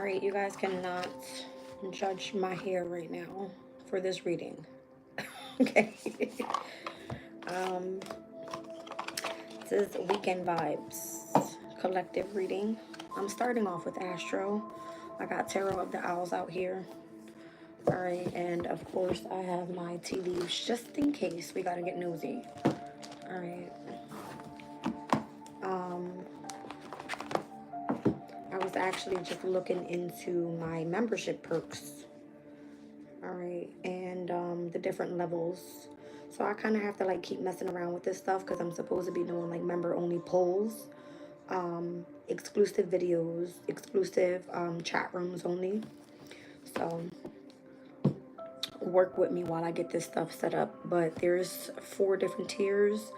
Alright, you guys cannot judge my hair right now for this reading. Okay. um, this is Weekend Vibes collective reading. I'm starting off with Astro. I got Tarot of the Owls out here. Alright, and of course I have my tea leaves just in case we gotta get nosy. Alright. I was actually just looking into my membership perks. Alright, and the different levels. So I kind of have to like keep messing around with this stuff because I'm supposed to be doing like member only polls, exclusive videos, exclusive chat rooms only. So work with me while I get this stuff set up. But there's 4 different tiers: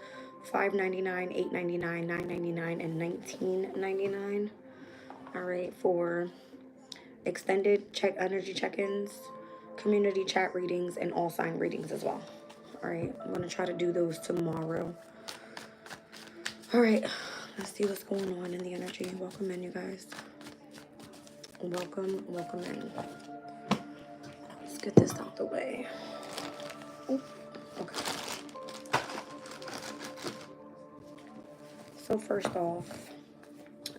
$5.99, $8.99, $9.99, and $19.99. All right, for extended energy check-ins, community chat readings, and all sign readings as well. All right, I'm gonna try to do those tomorrow. All right, let's see what's going on in the energy. Welcome in, you guys. Welcome in. Let's get this out the way. Ooh, okay. So first off,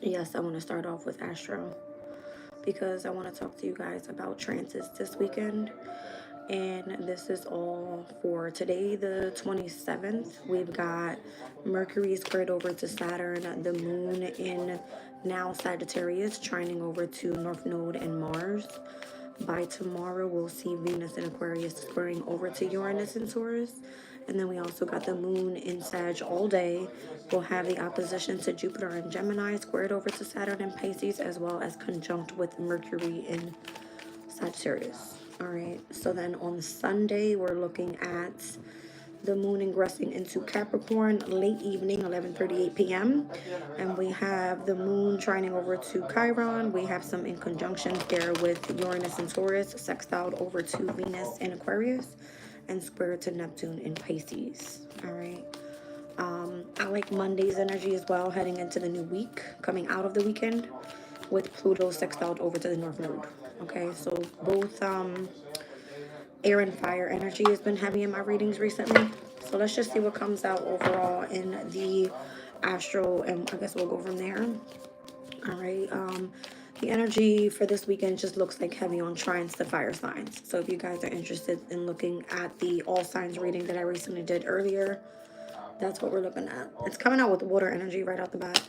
yes, I want to start off with Astro because I want to talk to you guys about transits this weekend. And this is all for today, the 27th. We've got Mercury squared over to Saturn, the moon in now Sagittarius, trining over to North Node and Mars. By tomorrow, we'll see Venus in Aquarius squaring over to Uranus and Taurus. And then we also got the moon in Sag all day. We'll have the opposition to Jupiter and Gemini squared over to Saturn and Pisces, as well as conjunct with Mercury in Sagittarius. All right, so then on Sunday, we're looking at the moon ingressing into Capricorn late evening, 11:38 p.m. And we have the moon trining over to Chiron. We have some in conjunction there with Uranus and Taurus, sextiled over to Venus in Aquarius, and square to Neptune in Pisces. All right. I like Monday's energy as well, heading into the new week, coming out of the weekend, with Pluto sextiled over to the North Node. Okay, so both air and fire energy has been heavy in my readings recently. So let's just see what comes out overall in the astro, and I guess we'll go from there. All right. The energy for this weekend just looks like heavy on trines to fire signs. So if you guys are interested in looking at the all signs reading that I recently did earlier, that's what we're looking at. It's coming out with water energy right out the bat.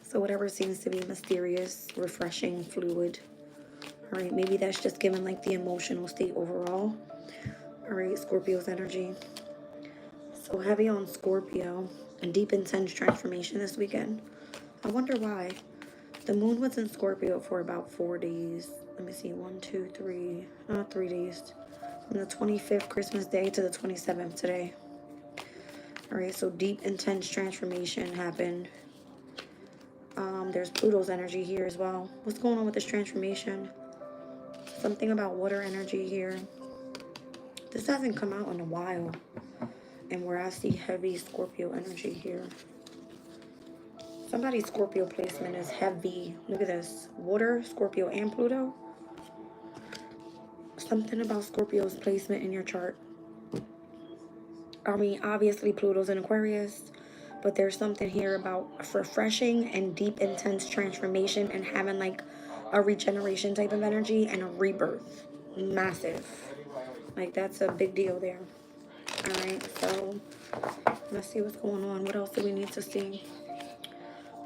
So whatever seems to be mysterious, refreshing, fluid. All right, maybe that's just given like the emotional state overall. All right, Scorpio's energy. So heavy on Scorpio and deep intense transformation this weekend. I wonder why. The moon was in Scorpio for about 4 days. Let me see, 1, 2, 3, 3 days. From the 25th Christmas Day to the 27th today. All right, so deep intense transformation happened. There's Pluto's energy here as well. What's going on with this transformation? Something about water energy here. This hasn't come out in a while. And where I see heavy Scorpio energy here. Somebody's Scorpio placement is heavy. Look at this. Water, Scorpio, and Pluto. Something about Scorpio's placement in your chart. I mean, obviously Pluto's in Aquarius. But there's something here about refreshing and deep, intense transformation and having like a regeneration type of energy and a rebirth. Massive. Like, that's a big deal there. All right, so let's see what's going on. What else do we need to see?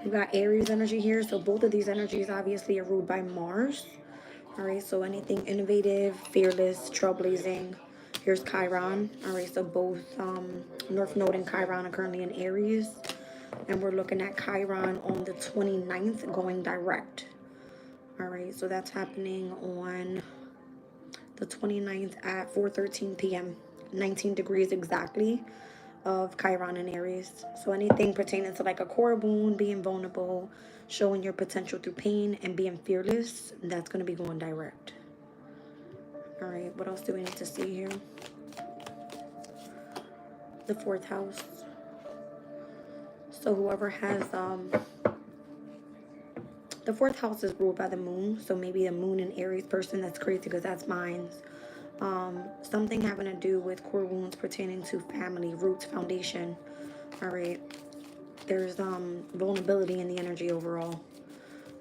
We got Aries energy here. So both of these energies obviously are ruled by Mars. All right, so anything innovative, fearless, trailblazing. Here's Chiron. All right, so both North Node and Chiron are currently in Aries. And we're looking at Chiron on the 29th going direct. All right, so that's happening on the 29th at 4:13 p.m. 19 degrees exactly of Chiron in Aries. So anything pertaining to like a core wound, being vulnerable, showing your potential through pain, and being fearless, that's going to be going direct. All right, what else do we need to see here? The 4th house. So whoever has The fourth house is ruled by the moon, so maybe a moon in Aries person. That's crazy because that's mine. Something having to do with core wounds pertaining to family, roots, foundation. All right. There's vulnerability in the energy overall,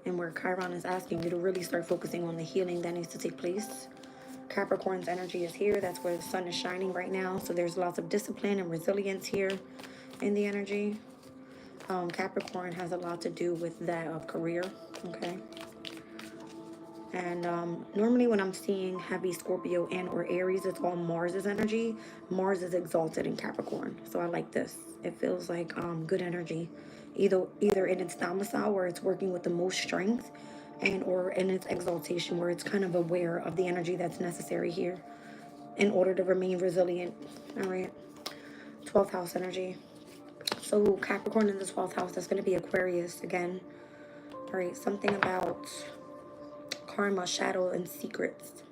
and where Chiron is asking you to really start focusing on the healing that needs to take place. Capricorn's energy is here. That's where the sun is shining right now. So there's lots of discipline and resilience here in the energy. Capricorn has a lot to do with that of career. Okay. And normally when I'm seeing heavy Scorpio and or Aries, it's all Mars's energy. Mars is exalted in Capricorn. So I like this. It feels like good energy. Either in its domicile where it's working with the most strength, and or in its exaltation where it's kind of aware of the energy that's necessary here in order to remain resilient. All right. 12th house energy. So Capricorn in the 12th house, that's going to be Aquarius again. All right. Something about karma, shadow, and secrets.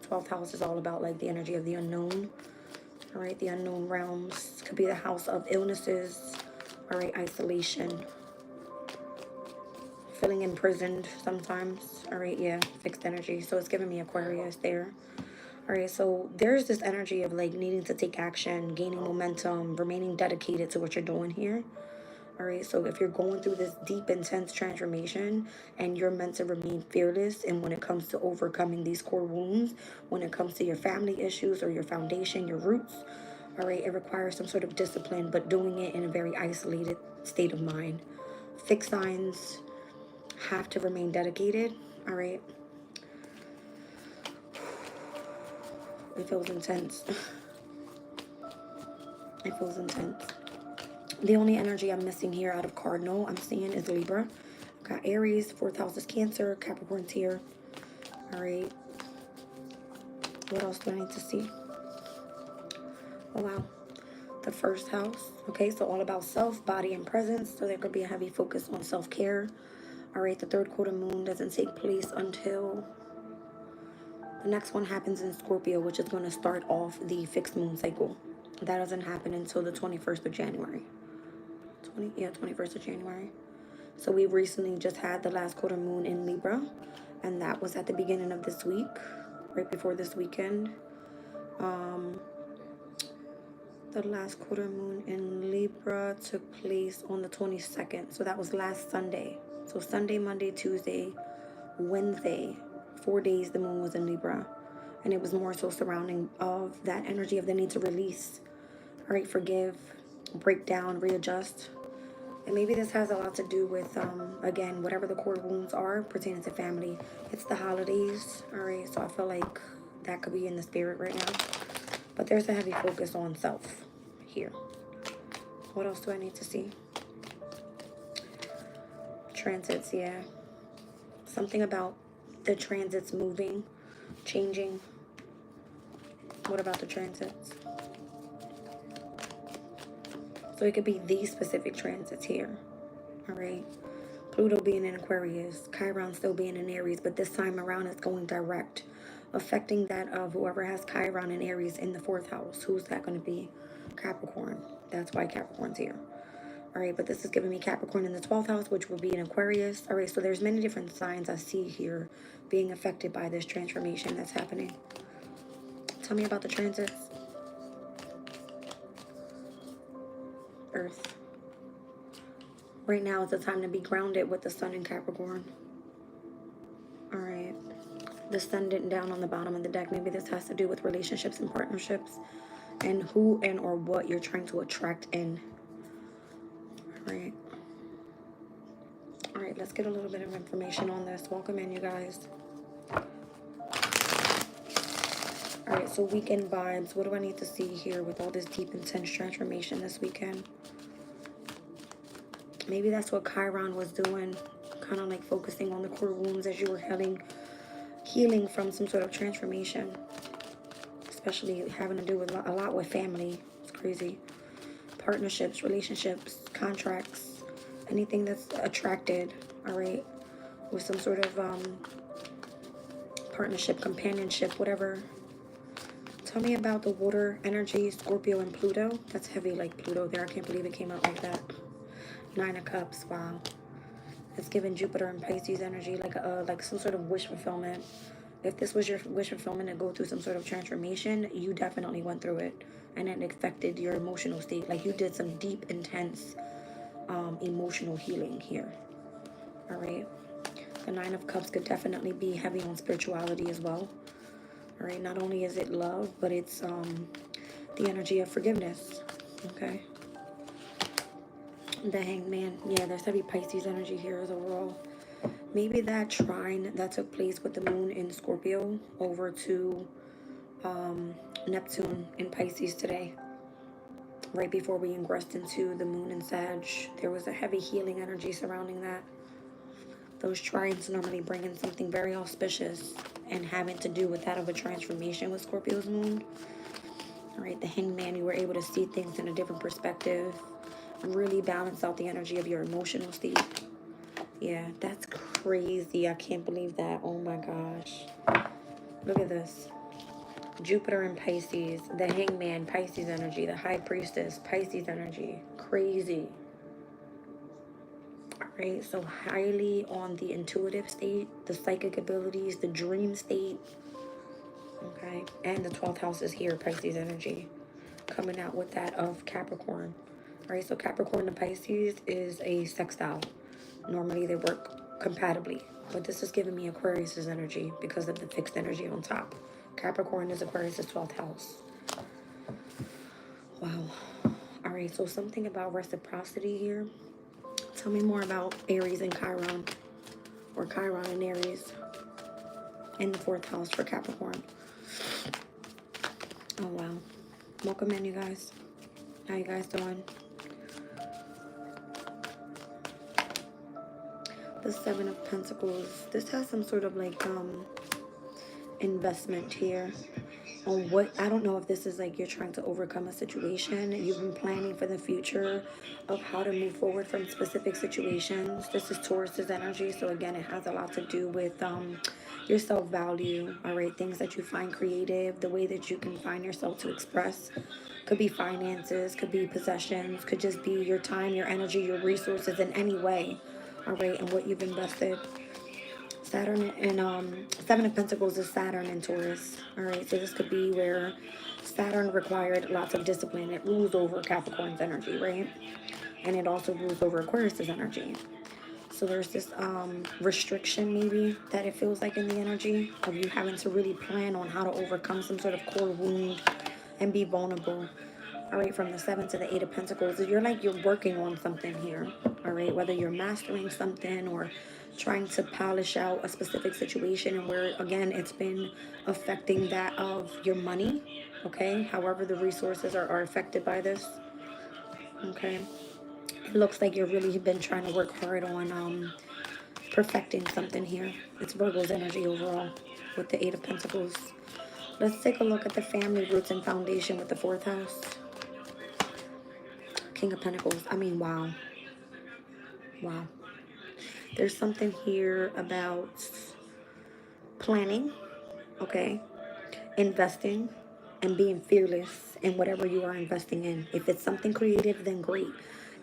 12th house is all about like the energy of the unknown. All right. The unknown realms. Could be the house of illnesses. All right. Isolation. Feeling imprisoned sometimes. All right. Yeah. Fixed energy. So it's giving me Aquarius there. All right, so there's this energy of like needing to take action, gaining momentum, remaining dedicated to what you're doing here. All right, so if you're going through this deep, intense transformation and you're meant to remain fearless, and when it comes to overcoming these core wounds, when it comes to your family issues or your foundation, your roots, all right, it requires some sort of discipline, but doing it in a very isolated state of mind. Fixed signs have to remain dedicated, all right? It feels intense. It feels intense. The only energy I'm missing here out of Cardinal I'm seeing is Libra. I've got Aries, 4th house is Cancer, Capricorn's here. All right. What else do I need to see? Oh, wow. The 1st house. Okay, so all about self, body, and presence. So there could be a heavy focus on self-care. All right, the 3rd quarter moon doesn't take place until the next one happens in Scorpio, which is going to start off the fixed moon cycle. That doesn't happen until the 21st of January. 21st of January. So we recently just had the last quarter moon in Libra, and that was at the beginning of this week, right before this weekend. The last quarter moon in Libra took place on the 22nd. So that was last Sunday. So Sunday, Monday, Tuesday, Wednesday, 4 days the moon was in Libra, and it was more so surrounding of that energy of the need to release, all right, forgive, break down, readjust. And maybe this has a lot to do with again, whatever the core wounds are pertaining to family. It's the holidays, all right, so I feel like that could be in the spirit right now, but there's a heavy focus on self here. What else do I need to see? Transits. Yeah, something about the transits moving, changing. What about the transits? So it could be these specific transits here. All right. Pluto being in Aquarius, Chiron still being in Aries, but this time around it's going direct, affecting that of whoever has Chiron and Aries in the 4th house. Who's that going to be? Capricorn. That's why Capricorn's here. All right, but this is giving me Capricorn in the 12th house, which will be in Aquarius. All right, so there's many different signs I see here being affected by this transformation that's happening. Tell me about the transits. Earth. Right now is the time to be grounded with the sun in Capricorn. All right. The sun didn't down on the bottom of the deck. Maybe this has to do with relationships and partnerships and who and or what you're trying to attract in. Right. All right, let's get a little bit of information on this. Welcome in, you guys. All right, so weekend vibes. What do I need to see here with all this deep, intense transformation this weekend? Maybe that's what Chiron was doing, kind of like focusing on the core wounds as you were healing from some sort of transformation, especially having to do with a lot with family. It's crazy. Partnerships, relationships, contracts, anything that's attracted, all right, with some sort of partnership, companionship, whatever. Tell me about the water energy, Scorpio and Pluto. That's heavy, like Pluto there. I can't believe it came out like that. 9 of Cups, wow. It's giving Jupiter and Pisces energy, like some sort of wish fulfillment. If this was your wish fulfillment to go through some sort of transformation, you definitely went through it, and it affected your emotional state. Like you did some deep, intense emotional healing here. All right. The Nine of Cups could definitely be heavy on spirituality as well. All right. Not only is it love, but it's the energy of forgiveness. Okay. The Hangman. Yeah, there's heavy Pisces energy here as overall. Maybe that trine that took place with the moon in Scorpio over to Neptune in Pisces today. Right before we ingressed into the moon in Sag, there was a heavy healing energy surrounding that. Those trines normally bring in something very auspicious and having to do with that of a transformation with Scorpio's moon. All right, the Hangman, you were able to see things in a different perspective and really balance out the energy of your emotional state. Yeah, that's crazy. I can't believe that. Oh my gosh. Look at this. Jupiter and Pisces, the Hangman, Pisces energy, the High Priestess, Pisces energy. Crazy. Alright, so highly on the intuitive state, the psychic abilities, the dream state. Okay, and the 12th house is here, Pisces energy. Coming out with that of Capricorn. Alright, so Capricorn and Pisces is a sextile. Normally they work compatibly, but this is giving me Aquarius's energy because of the fixed energy on top. Capricorn is Aquarius's 12th house. Wow. All right, so something about reciprocity here. Tell me more about Aries and Chiron, or Chiron and Aries in the 4th house for Capricorn. Oh, wow. Welcome in, you guys. How you guys doing? The 7 of Pentacles. This has some sort of like investment here on what, I don't know if this is like you're trying to overcome a situation. You've been planning for the future of how to move forward from specific situations. This is Taurus's energy, so again, it has a lot to do with your self-value. All right, things that you find creative, the way that you can find yourself to express. Could be finances, could be possessions, could just be your time, your energy, your resources in any way. All right, and what you've invested. Saturn and 7 of Pentacles is Saturn and Taurus. All right, so this could be where Saturn required lots of discipline. It rules over Capricorn's energy, right? And it also rules over Aquarius's energy. So there's this restriction maybe that it feels like in the energy of you having to really plan on how to overcome some sort of core wound and be vulnerable. All right, from the 7 to the 8 of Pentacles, you're working on something here. All right, whether you're mastering something or trying to polish out a specific situation, and where again it's been affecting that of your money. Okay, however the resources are affected by this. Okay, it looks like you've really been trying to work hard on perfecting something here. It's Virgo's energy overall with the 8 of Pentacles. Let's take a look at the family roots and foundation with the 4th house. King of Pentacles. I mean, wow. Wow. There's something here about planning, okay, investing, and being fearless in whatever you are investing in. If it's something creative, then great.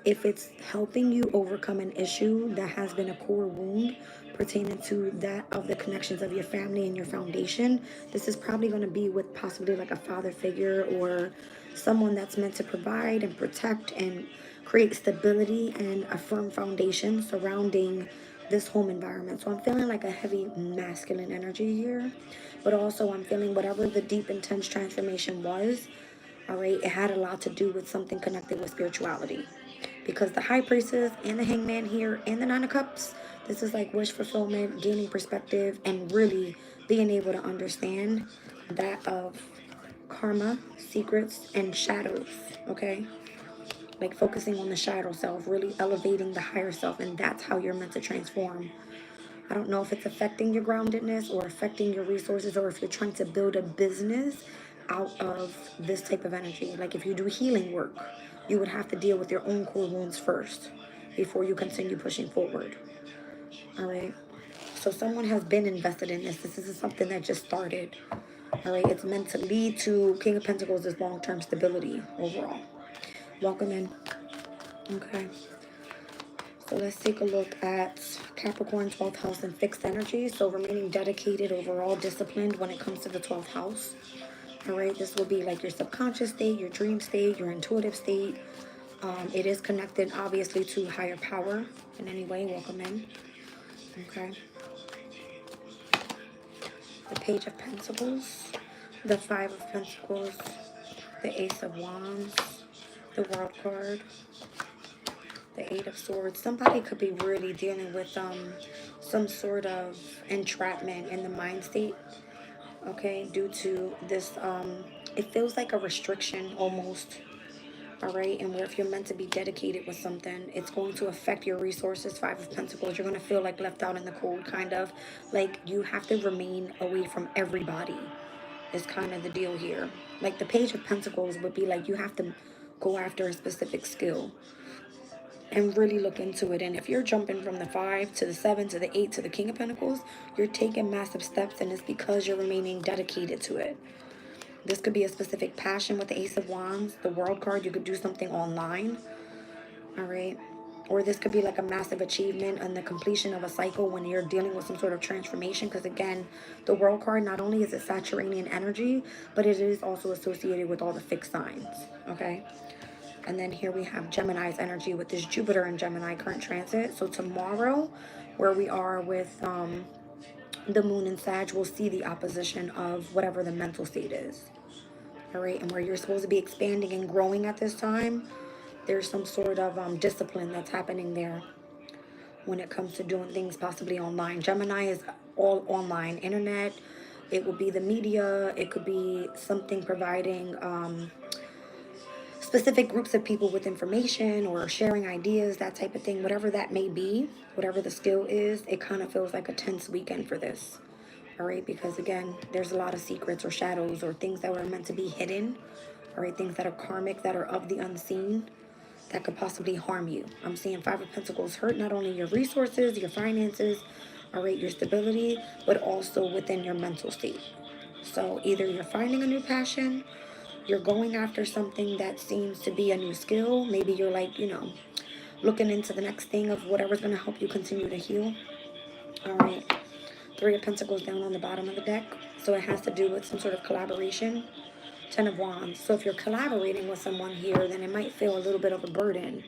If it's helping you overcome an issue that has been a core wound pertaining to that of the connections of your family and your foundation, this is probably going to be with possibly like a father figure or someone that's meant to provide and protect and create stability and a firm foundation surrounding this home environment. So I'm feeling like a heavy masculine energy here, but also I'm feeling whatever the deep intense transformation was, all right, it had a lot to do with something connected with spirituality, because the High Priestess and the Hangman here and the 9 of Cups, this is like wish fulfillment, gaining perspective, and really being able to understand that of karma, secrets, and shadows, okay? Like focusing on the shadow self, really elevating the higher self, and that's how you're meant to transform. I don't know if it's affecting your groundedness or affecting your resources, or if you're trying to build a business out of this type of energy. Like if you do healing work, you would have to deal with your own core wounds first before you continue pushing forward. All right. So someone has been invested in this. This is something that just started. All right. It's meant to lead to King of Pentacles is long-term stability overall. Welcome in. Okay. So let's take a look at Capricorn 12th house and fixed energy. So remaining dedicated, overall disciplined when it comes to the 12th house. All right, this will be like your subconscious state, your dream state, your intuitive state. It is connected, obviously, to higher power in any way. Welcome in. Okay. The Page of Pentacles, the Five of Pentacles, the Ace of Wands, the World card, the Eight of Swords. Somebody could be really dealing with some sort of entrapment in the mind state, okay, due to this, it feels like a restriction almost, all right, and where if you're meant to be dedicated with something, it's going to affect your resources. Five of Pentacles, you're going to feel like left out in the cold, kind of, like you have to remain away from everybody is kind of the deal here. Like the Page of Pentacles would be like you have to go after a specific skill and really look into it. And if you're jumping from the 5 to the 7 to the 8 to the King of Pentacles, you're taking massive steps, and it's because you're remaining dedicated to it. This could be a specific passion with the Ace of Wands, the World card. You could do something online, all right? Or this could be like a massive achievement and the completion of a cycle when you're dealing with some sort of transformation. Because again, the World card, not only is it Saturnian energy, but it is also associated with all the fixed signs, okay? And then here we have Gemini's energy with this Jupiter and Gemini current transit. So tomorrow, where we are with the moon in Sag, we'll see the opposition of whatever the mental state is. All right, and where you're supposed to be expanding and growing at this time, there's some sort of discipline that's happening there when it comes to doing things possibly online. Gemini is all online, internet. It will be the media. It could be something providing specific groups of people with information or sharing ideas, that type of thing. Whatever that may be, whatever the skill is, it kind of feels like a tense weekend for this. All right, because again, there's a lot of secrets or shadows or things that were meant to be hidden. All right, things that are karmic, that are of the unseen, that could possibly harm you. I'm seeing Five of Pentacles hurt not only your resources, your finances, all right, your stability, but also within your mental state. So either you're finding a new passion, you're going after something that seems to be a new skill. Maybe you're like, looking into the next thing of whatever's going to help you continue to heal. All right. Three of Pentacles down on the bottom of the deck. So it has to do with some sort of collaboration. Ten of Wands. So if you're collaborating with someone here, then it might feel a little bit of a burden.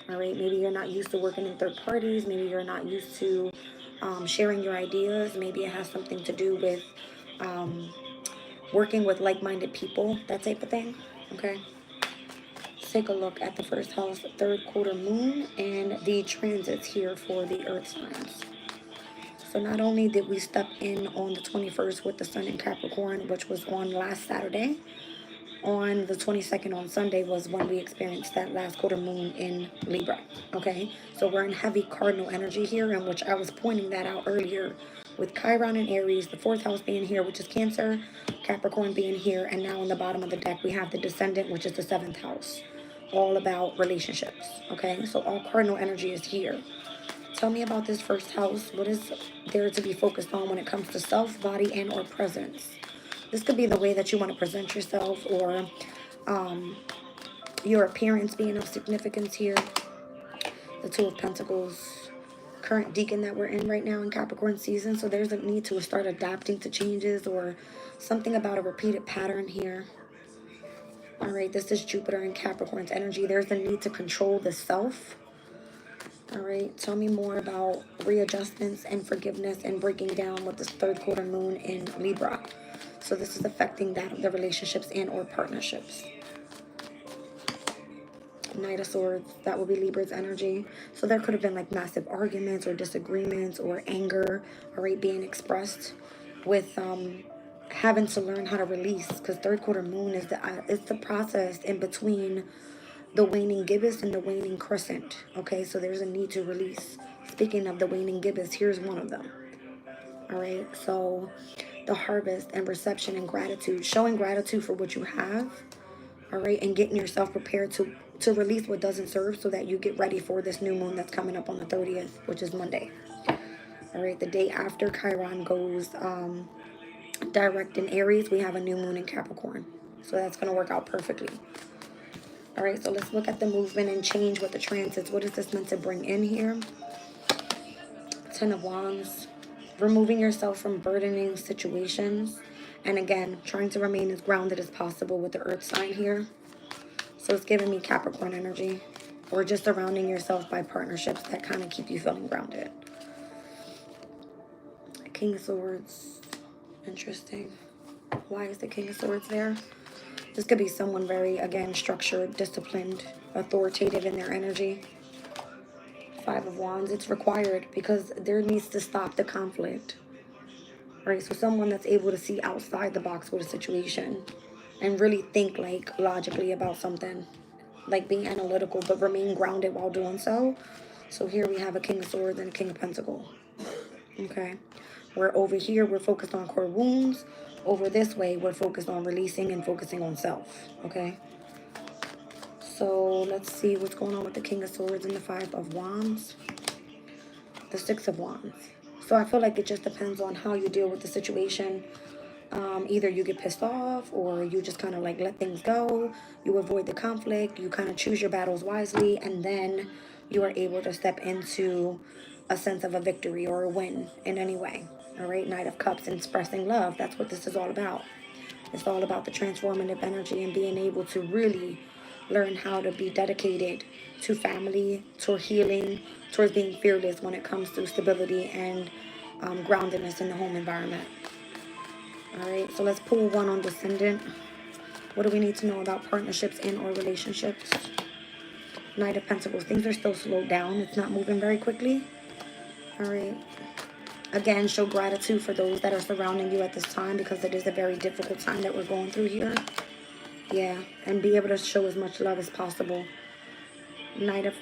All right. Maybe you're not used to working in third parties. Maybe you're not used to sharing your ideas. Maybe it has something to do with working with like-minded people, that type of thing. Okay. Let's take a look at the first house, third quarter moon, and the transits here for the earth signs. So not only did we step in on the 21st with the sun in Capricorn, which was on last Saturday, on the 22nd on Sunday was when we experienced that last quarter moon in Libra, okay? So we're in heavy cardinal energy here, in which I was pointing that out earlier with Chiron and Aries, the fourth house being here, which is Cancer, Capricorn being here, and now on the bottom of the deck we have the descendant, which is the seventh house, all about relationships, okay? So all cardinal energy is here. Tell me about this first house. What is there to be focused on when it comes to self, body, and or presence? This could be the way that you want to present yourself, or your appearance being of significance here. The Two of Pentacles, current deacon that we're in right now in Capricorn season. So there's a need to start adapting to changes or something about a repeated pattern here. All right, this is Jupiter in Capricorn's energy. There's a need to control the self. All right, tell me more about readjustments and forgiveness and breaking down with this third quarter moon in Libra. So this is affecting the relationships and or partnerships. Knight of Swords, that will be Libra's energy. So there could have been like massive arguments or disagreements or anger, all right, being expressed with having to learn how to release, because third quarter moon is the process in between the waning gibbous and the waning crescent. Okay, so there's a need to release. Speaking of the waning gibbous, here's one of them. All right, so the harvest and reception and gratitude, showing gratitude for what you have. All right, and getting yourself prepared to release what doesn't serve, so that you get ready for this new moon that's coming up on the 30th, which is Monday. All right, the day after Chiron goes direct in Aries, we have a new moon in Capricorn. So that's going to work out perfectly. All right, so let's look at the movement and change with the transits. What is this meant to bring in here? Ten of Wands. Removing yourself from burdening situations. And again, trying to remain as grounded as possible with the earth sign here. So it's giving me Capricorn energy. Or just surrounding yourself by partnerships that kind of keep you feeling grounded. King of Swords. Interesting. Why is the King of Swords there? This could be someone very, again, structured, disciplined, authoritative in their energy. Five of Wands. It's required because there needs to stop the conflict. Right? So someone that's able to see outside the box with a situation and really think like logically about something. Like being analytical but remain grounded while doing so. So here we have a King of Swords and a King of Pentacles. Okay. Where over here we're focused on core wounds. Over this way we're focused on releasing and focusing on self. Okay. So let's see what's going on with the King of Swords and the Five of Wands. The Six of Wands. So I feel like it just depends on how you deal with the situation. Either you get pissed off or you just kind of like let things go. You avoid the conflict. You kind of choose your battles wisely. And then you are able to step into a sense of a victory or a win in any way. All right. Knight of Cups, expressing love. That's what this is all about. It's all about the transformative energy and being able to really learn how to be dedicated to family, to healing, towards being fearless when it comes to stability and groundedness in the home environment. All right, so let's pull one on Descendant. What do we need to know about partnerships and or relationships? Knight of Pentacles. Things are still slowed down. It's not moving very quickly. All right. Again, show gratitude for those that are surrounding you at this time because it is a very difficult time that we're going through here. Yeah, and be able to show as much love as possible. Knight of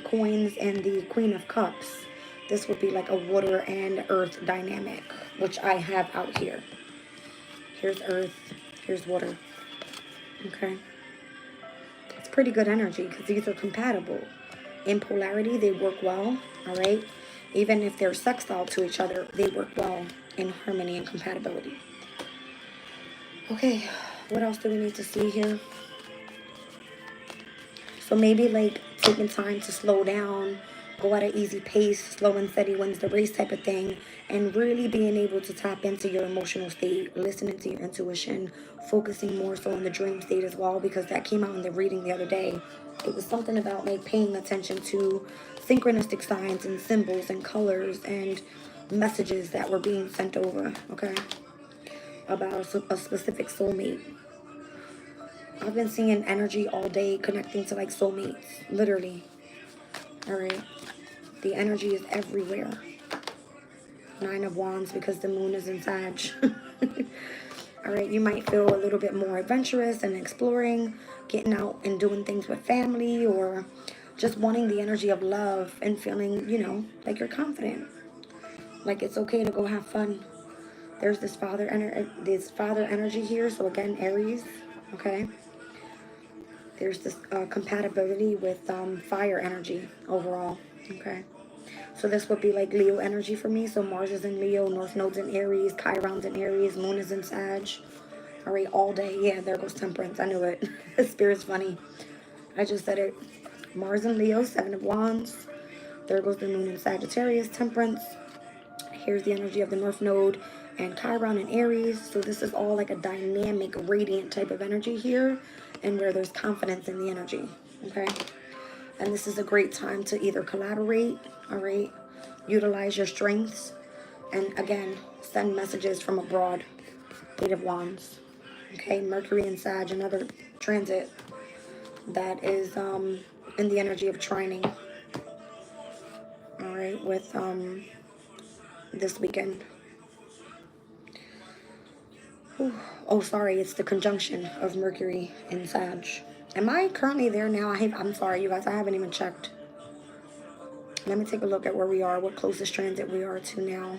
Coins and the Queen of Cups. This would be like a water and earth dynamic, which I have out here. Here's earth, here's water. Okay. It's pretty good energy because these are compatible. In polarity, they work well, all right? Even if they're sextile to each other, they work well in harmony and compatibility. Okay, what else do we need to see here? So maybe like taking time to slow down, go at an easy pace, slow and steady wins the race type of thing, and really being able to tap into your emotional state, listening to your intuition, focusing more so on the dream state as well, because that came out in the reading the other day. It was something about like paying attention to synchronistic signs and symbols and colors and messages that were being sent over, okay, about a specific soulmate. I've been seeing energy all day connecting to like soulmates, literally. All right. The energy is everywhere. Nine of Wands because the moon is in Sag. All right. You might feel a little bit more adventurous and exploring, getting out and doing things with family or just wanting the energy of love and feeling, you know, like you're confident. Like it's okay to go have fun. There's this father energy here. So again, Aries. Okay. There's this compatibility with fire energy overall. Okay. So this would be like Leo energy for me. So Mars is in Leo, North Node's in Aries, Chiron's in Aries, Moon is in Sag. All right, all day. Yeah, there goes Temperance. I knew it. Spirit's funny. I just said it. Mars in Leo, Seven of Wands. There goes the Moon in Sagittarius, Temperance. Here's the energy of the North Node and Chiron in Aries. So this is all like a dynamic, radiant type of energy here, and where there's confidence in the energy, okay? And this is a great time to either collaborate, all right, utilize your strengths, and again, send messages from abroad. Eight of Wands, okay? Mercury and Sag, another transit that is in the energy of trining, all right, with this weekend. Oh, sorry, it's the conjunction of Mercury and Sag. Am I currently there now? I'm sorry, you guys, I haven't even checked. Let me take a look at where we are, what closest transit we are to now.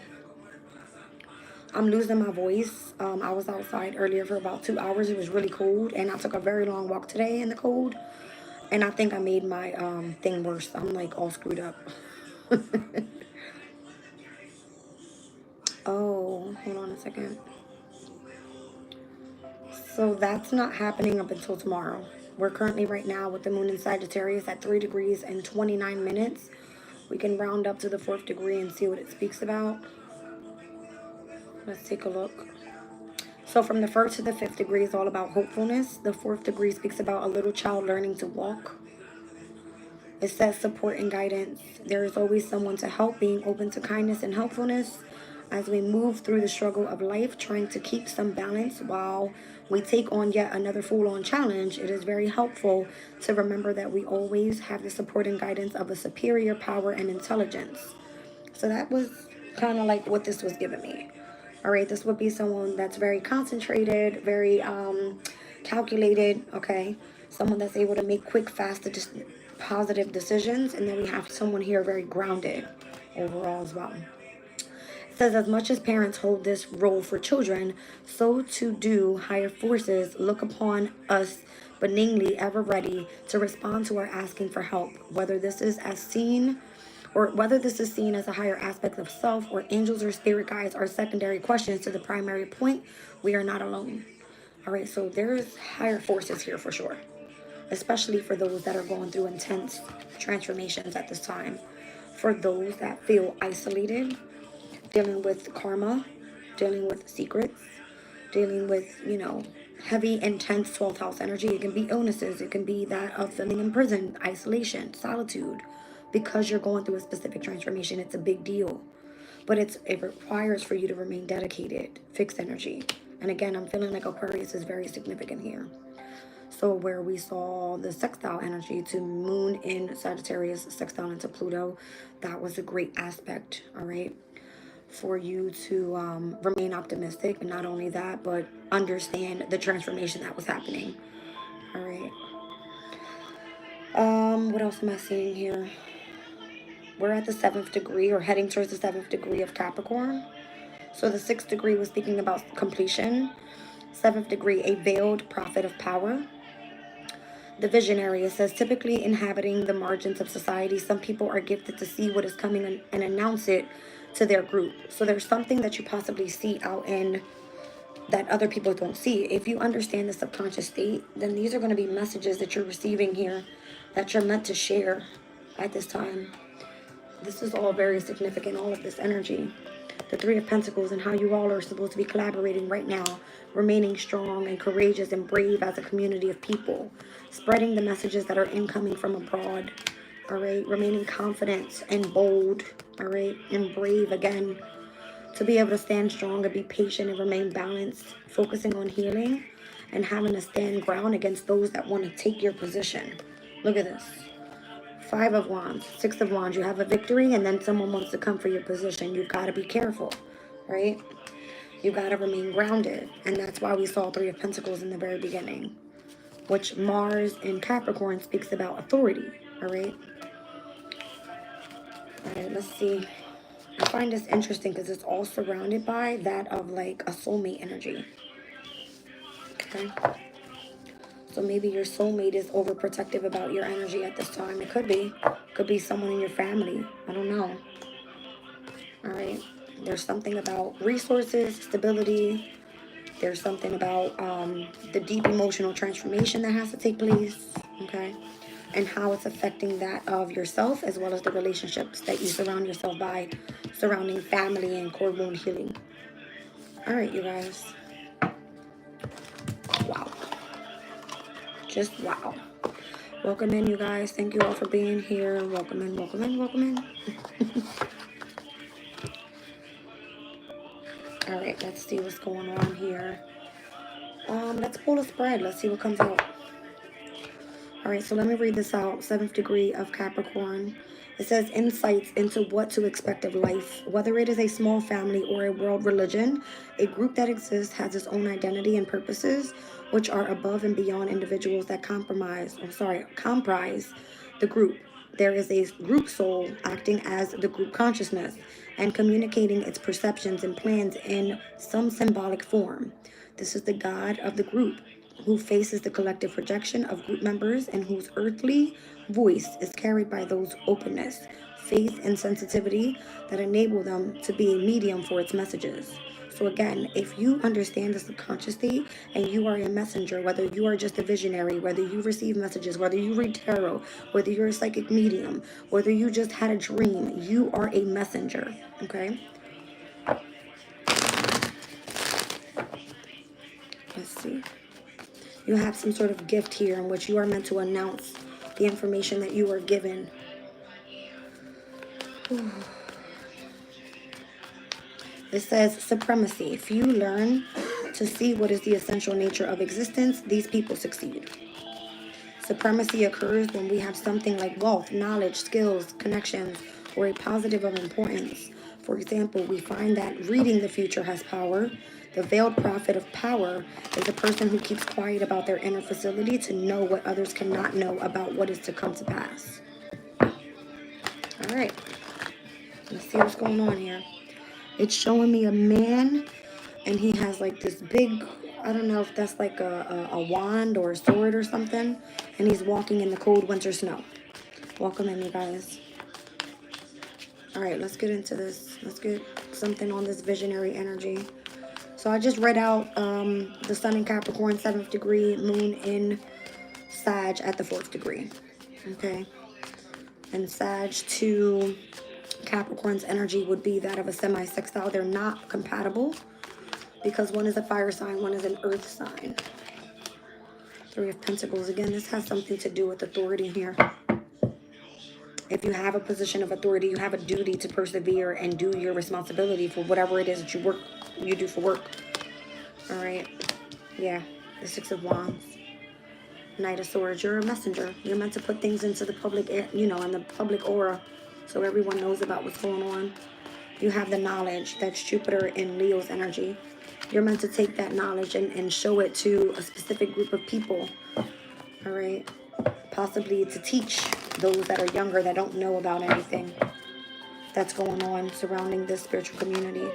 I'm losing my voice. I was outside earlier for about 2 hours. It was really cold, and I took a very long walk today in the cold. And I think I made my thing worse. I'm like all screwed up. Oh, hold on a second. So that's not happening up until tomorrow. We're currently right now with the moon in Sagittarius at 3 degrees and 29 minutes. We can round up to the 4th degree and see what it speaks about. Let's take a look. So from the 1st to the 5th degree is all about hopefulness. The 4th degree speaks about a little child learning to walk. It says support and guidance. There is always someone to help, being open to kindness and helpfulness as we move through the struggle of life, trying to keep some balance while we take on yet another full-on challenge. It is very helpful to remember that we always have the support and guidance of a superior power and intelligence. So that was kind of like what this was giving me. All right, this would be someone that's very concentrated, very calculated, okay? Someone that's able to make quick, fast, positive decisions. And then we have someone here very grounded overall as well. It says, as much as parents hold this role for children, so too do higher forces look upon us benignly, ever ready to respond to our asking for help, whether this is seen as a higher aspect of self or angels or spirit guides are secondary questions to the primary point. We are not alone. All right, so there's higher forces here for sure, especially for those that are going through intense transformations at this time. For those that feel isolated, dealing with karma, dealing with secrets, dealing with, heavy, intense 12th house energy. It can be illnesses. It can be that of feeling imprisoned, isolation, solitude. Because you're going through a specific transformation, it's a big deal. But it requires for you to remain dedicated, fixed energy. And again, I'm feeling like Aquarius is very significant here. So where we saw the sextile energy to moon in Sagittarius, sextile into Pluto, that was a great aspect, all right, for you to remain optimistic. And not only that, but understand the transformation that was happening, all right. What else am I seeing here? We're at the 7th degree, or heading towards the 7th degree of Capricorn. So the 6th degree was speaking about completion. 7th degree, a veiled prophet of power. The visionary, it says, typically inhabiting the margins of society, some people are gifted to see what is coming and announce it to their group. So there's something that you possibly see out in that other people don't see. If you understand the subconscious state, then these are going to be messages that you're receiving here that you're meant to share at this time. This is all very significant, all of this energy. The 3 of Pentacles and how you all are supposed to be collaborating right now, remaining strong and courageous and brave as a community of people, spreading the messages that are incoming from abroad, all right, remaining confident and bold, all right, and brave again, to be able to stand strong and be patient and remain balanced, focusing on healing and having to stand ground against those that want to take your position. Look at this. 5 of Wands, 6 of Wands. You have a victory and then someone wants to come for your position. You've got to be careful, right? You got to remain grounded. And that's why we saw 3 of Pentacles in the very beginning, which Mars in Capricorn speaks about authority, all right? All right, let's see. I find this interesting because it's all surrounded by that of like a soulmate energy. Okay. So maybe your soulmate is overprotective about your energy at this time. It could be. Could be someone in your family. I don't know. All right. There's something about resources, stability. There's something about the deep emotional transformation that has to take place. Okay. And how it's affecting that of yourself as well as the relationships that you surround yourself by, surrounding family and core wound healing. All right, you guys. Wow. Just wow. Welcome in, you guys. Thank you all for being here. Welcome in, welcome in, welcome in. All right, let's see what's going on here. Let's pull a spread. Let's see what comes out. All right, so let me read this out. 7th degree of Capricorn. It says insights into what to expect of life. Whether it is a small family or a world religion, a group that exists has its own identity and purposes, which are above and beyond individuals that comprise the group. There is a group soul acting as the group consciousness and communicating its perceptions and plans in some symbolic form. This is the God of the group, who faces the collective projection of group members and whose earthly voice is carried by those openness, faith, and sensitivity that enable them to be a medium for its messages. So again, if you understand the subconscious state and you are a messenger, whether you are just a visionary, whether you receive messages, whether you read tarot, whether you're a psychic medium, whether you just had a dream, you are a messenger, okay? Let's see. You have some sort of gift here in which you are meant to announce the information that you are given. It says supremacy. If you learn to see what is the essential nature of existence, these people succeed. Supremacy occurs when we have something like wealth, knowledge, skills, connections, or a positive of importance. For example, we find that reading the future has power. The veiled prophet of power is a person who keeps quiet about their inner facility to know what others cannot know about what is to come to pass. All right, let's see what's going on here. It's showing me a man, and he has like this big, I don't know if that's like a wand or a sword or something, and he's walking in the cold winter snow. Welcome in, you guys. All right, let's get into this. Let's get something on this visionary energy. So I just read out the sun in Capricorn, 7th degree, moon in Sag at the 4th degree. Okay. And Sag to Capricorn's energy would be that of a semi-sextile. They're not compatible because one is a fire sign, one is an earth sign. 3 of Pentacles. Again, this has something to do with authority here. If you have a position of authority, you have a duty to persevere and do your responsibility for whatever it is that you do for work. All right. Yeah. The 6 of Wands. Knight of Swords. You're a messenger. You're meant to put things into the public, in the public aura, so everyone knows about what's going on. You have the knowledge. That's Jupiter in Leo's energy. You're meant to take that knowledge and show it to a specific group of people. All right. Possibly to teach those that are younger that don't know about anything that's going on surrounding this spiritual community.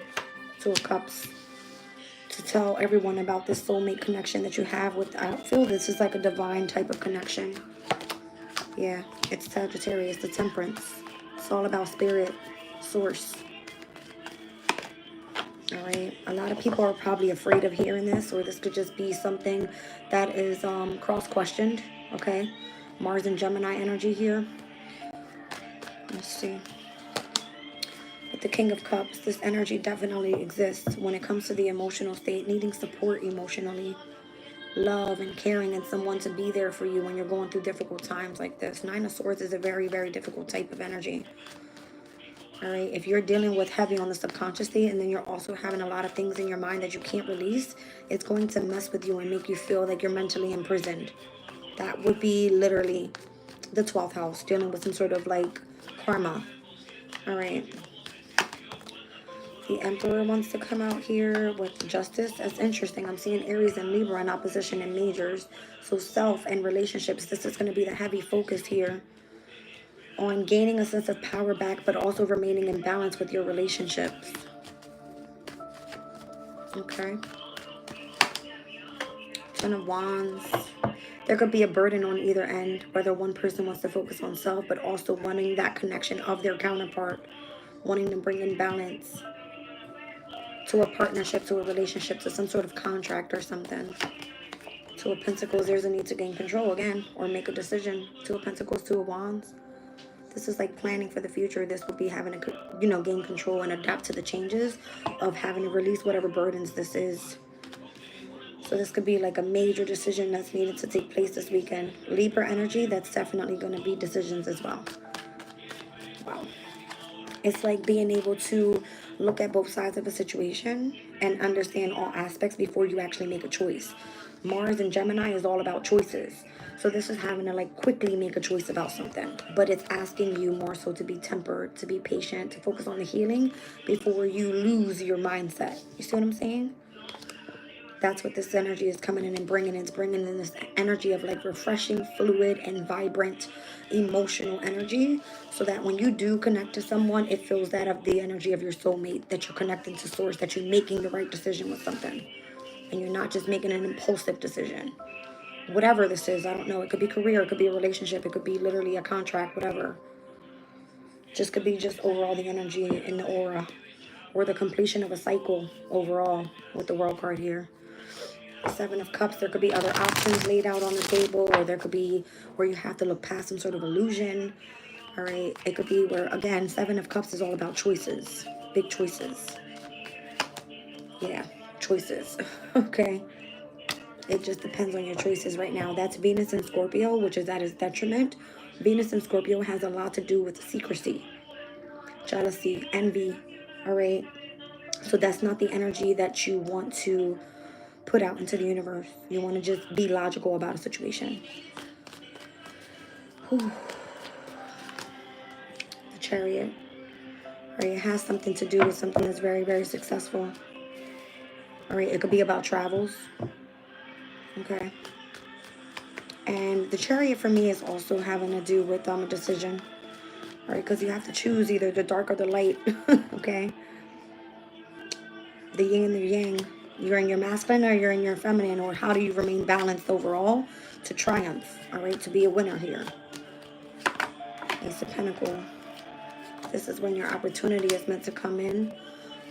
2 of Cups. To tell everyone about this soulmate connection that you have with, I feel this is like a divine type of connection. Yeah, it's Sagittarius, the Temperance. It's all about spirit, source. All right, a lot of people are probably afraid of hearing this, or this could just be something that is cross-questioned, okay? Mars and Gemini energy here. Let's see. With the King of Cups, this energy definitely exists when it comes to the emotional state, needing support emotionally, love and caring, and someone to be there for you when you're going through difficult times like this. 9 of Swords is a very, very difficult type of energy. All right, if you're dealing with heavy on the subconscious state and then you're also having a lot of things in your mind that you can't release, it's going to mess with you and make you feel like you're mentally imprisoned. That would be literally the 12th house, dealing with some sort of like karma. All right. The Emperor wants to come out here with justice. That's interesting. I'm seeing Aries and Libra in opposition in majors. So self and relationships, this is going to be the heavy focus here on gaining a sense of power back, but also remaining in balance with your relationships. Okay. 10 of Wands. There could be a burden on either end, whether one person wants to focus on self, but also wanting that connection of their counterpart, wanting to bring in balance to a partnership, to a relationship, to some sort of contract or something. 2 of Pentacles, there's a need to gain control again, or make a decision. 2 of Pentacles, 2 of Wands. This is like planning for the future. This will be having to, gain control and adapt to the changes of having to release whatever burdens this is. So this could be like a major decision that's needed to take place this weekend. Libra energy, that's definitely going to be decisions as well. Wow. It's like being able to look at both sides of a situation and understand all aspects before you actually make a choice. Mars and Gemini is all about choices. So this is having to like quickly make a choice about something. But it's asking you more so to be tempered, to be patient, to focus on the healing before you lose your mindset. You see what I'm saying? That's what this energy is coming in and bringing. It's bringing in this energy of like refreshing, fluid, and vibrant emotional energy, so that when you do connect to someone, it feels that of the energy of your soulmate, that you're connecting to source, that you're making the right decision with something, and you're not just making an impulsive decision. Whatever this is, I don't know. It could be career, it could be a relationship, it could be literally a contract, whatever. Just could be just overall the energy in the aura, or the completion of a cycle overall with the World card here. Seven of Cups, there could be other options laid out on the table, or there could be where you have to look past some sort of illusion. All right, it could be where, again, Seven of Cups is all about choices, big choices. Yeah, choices. Okay, it just depends on your choices right now. That's Venus in Scorpio, which is at its detriment. Venus in Scorpio has a lot to do with secrecy, jealousy, envy. All right, so that's not the energy that you want to put out into the universe. You want to just be logical about a situation. Whew. The Chariot. Right, it has something to do with something that's very, very successful. All right, it could be about travels. Okay. And the Chariot for me is also having to do with a decision. All right, because you have to choose either the dark or the light. Okay. The yin and the yang. You're in your masculine or you're in your feminine, or how do you remain balanced overall to triumph? All right, to be a winner here. Ace of Pentacles. This is when your opportunity is meant to come in.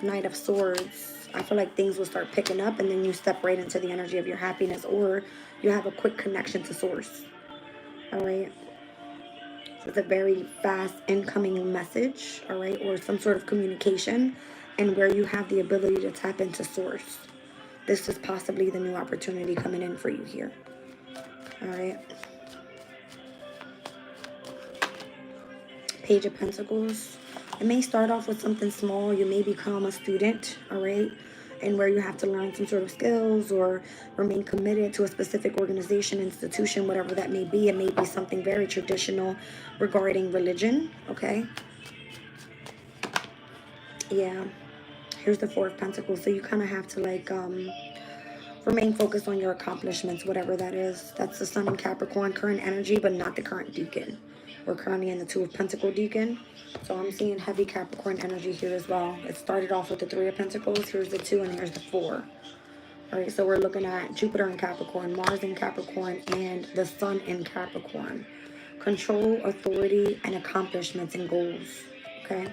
Knight of Swords. I feel like things will start picking up and then you step right into the energy of your happiness, or you have a quick connection to source. All right. So it's a very fast incoming message, all right, or some sort of communication, and where you have the ability to tap into source. This is possibly the new opportunity coming in for you here. All right. Page of Pentacles. It may start off with something small. You may become a student, all right, and where you have to learn some sort of skills or remain committed to a specific organization, institution, whatever that may be. It may be something very traditional regarding religion, okay? Yeah. Here's the Four of Pentacles. So you kind of have to, like, remain focused on your accomplishments, whatever that is. That's the Sun in Capricorn, current energy, but not the current deacon. We're currently in the Two of Pentacles deacon. So I'm seeing heavy Capricorn energy here as well. It started off with the Three of Pentacles. Here's the Two and here's the Four. All right, so we're looking at Jupiter in Capricorn, Mars in Capricorn, and the Sun in Capricorn. Control, authority, and accomplishments and goals. Okay?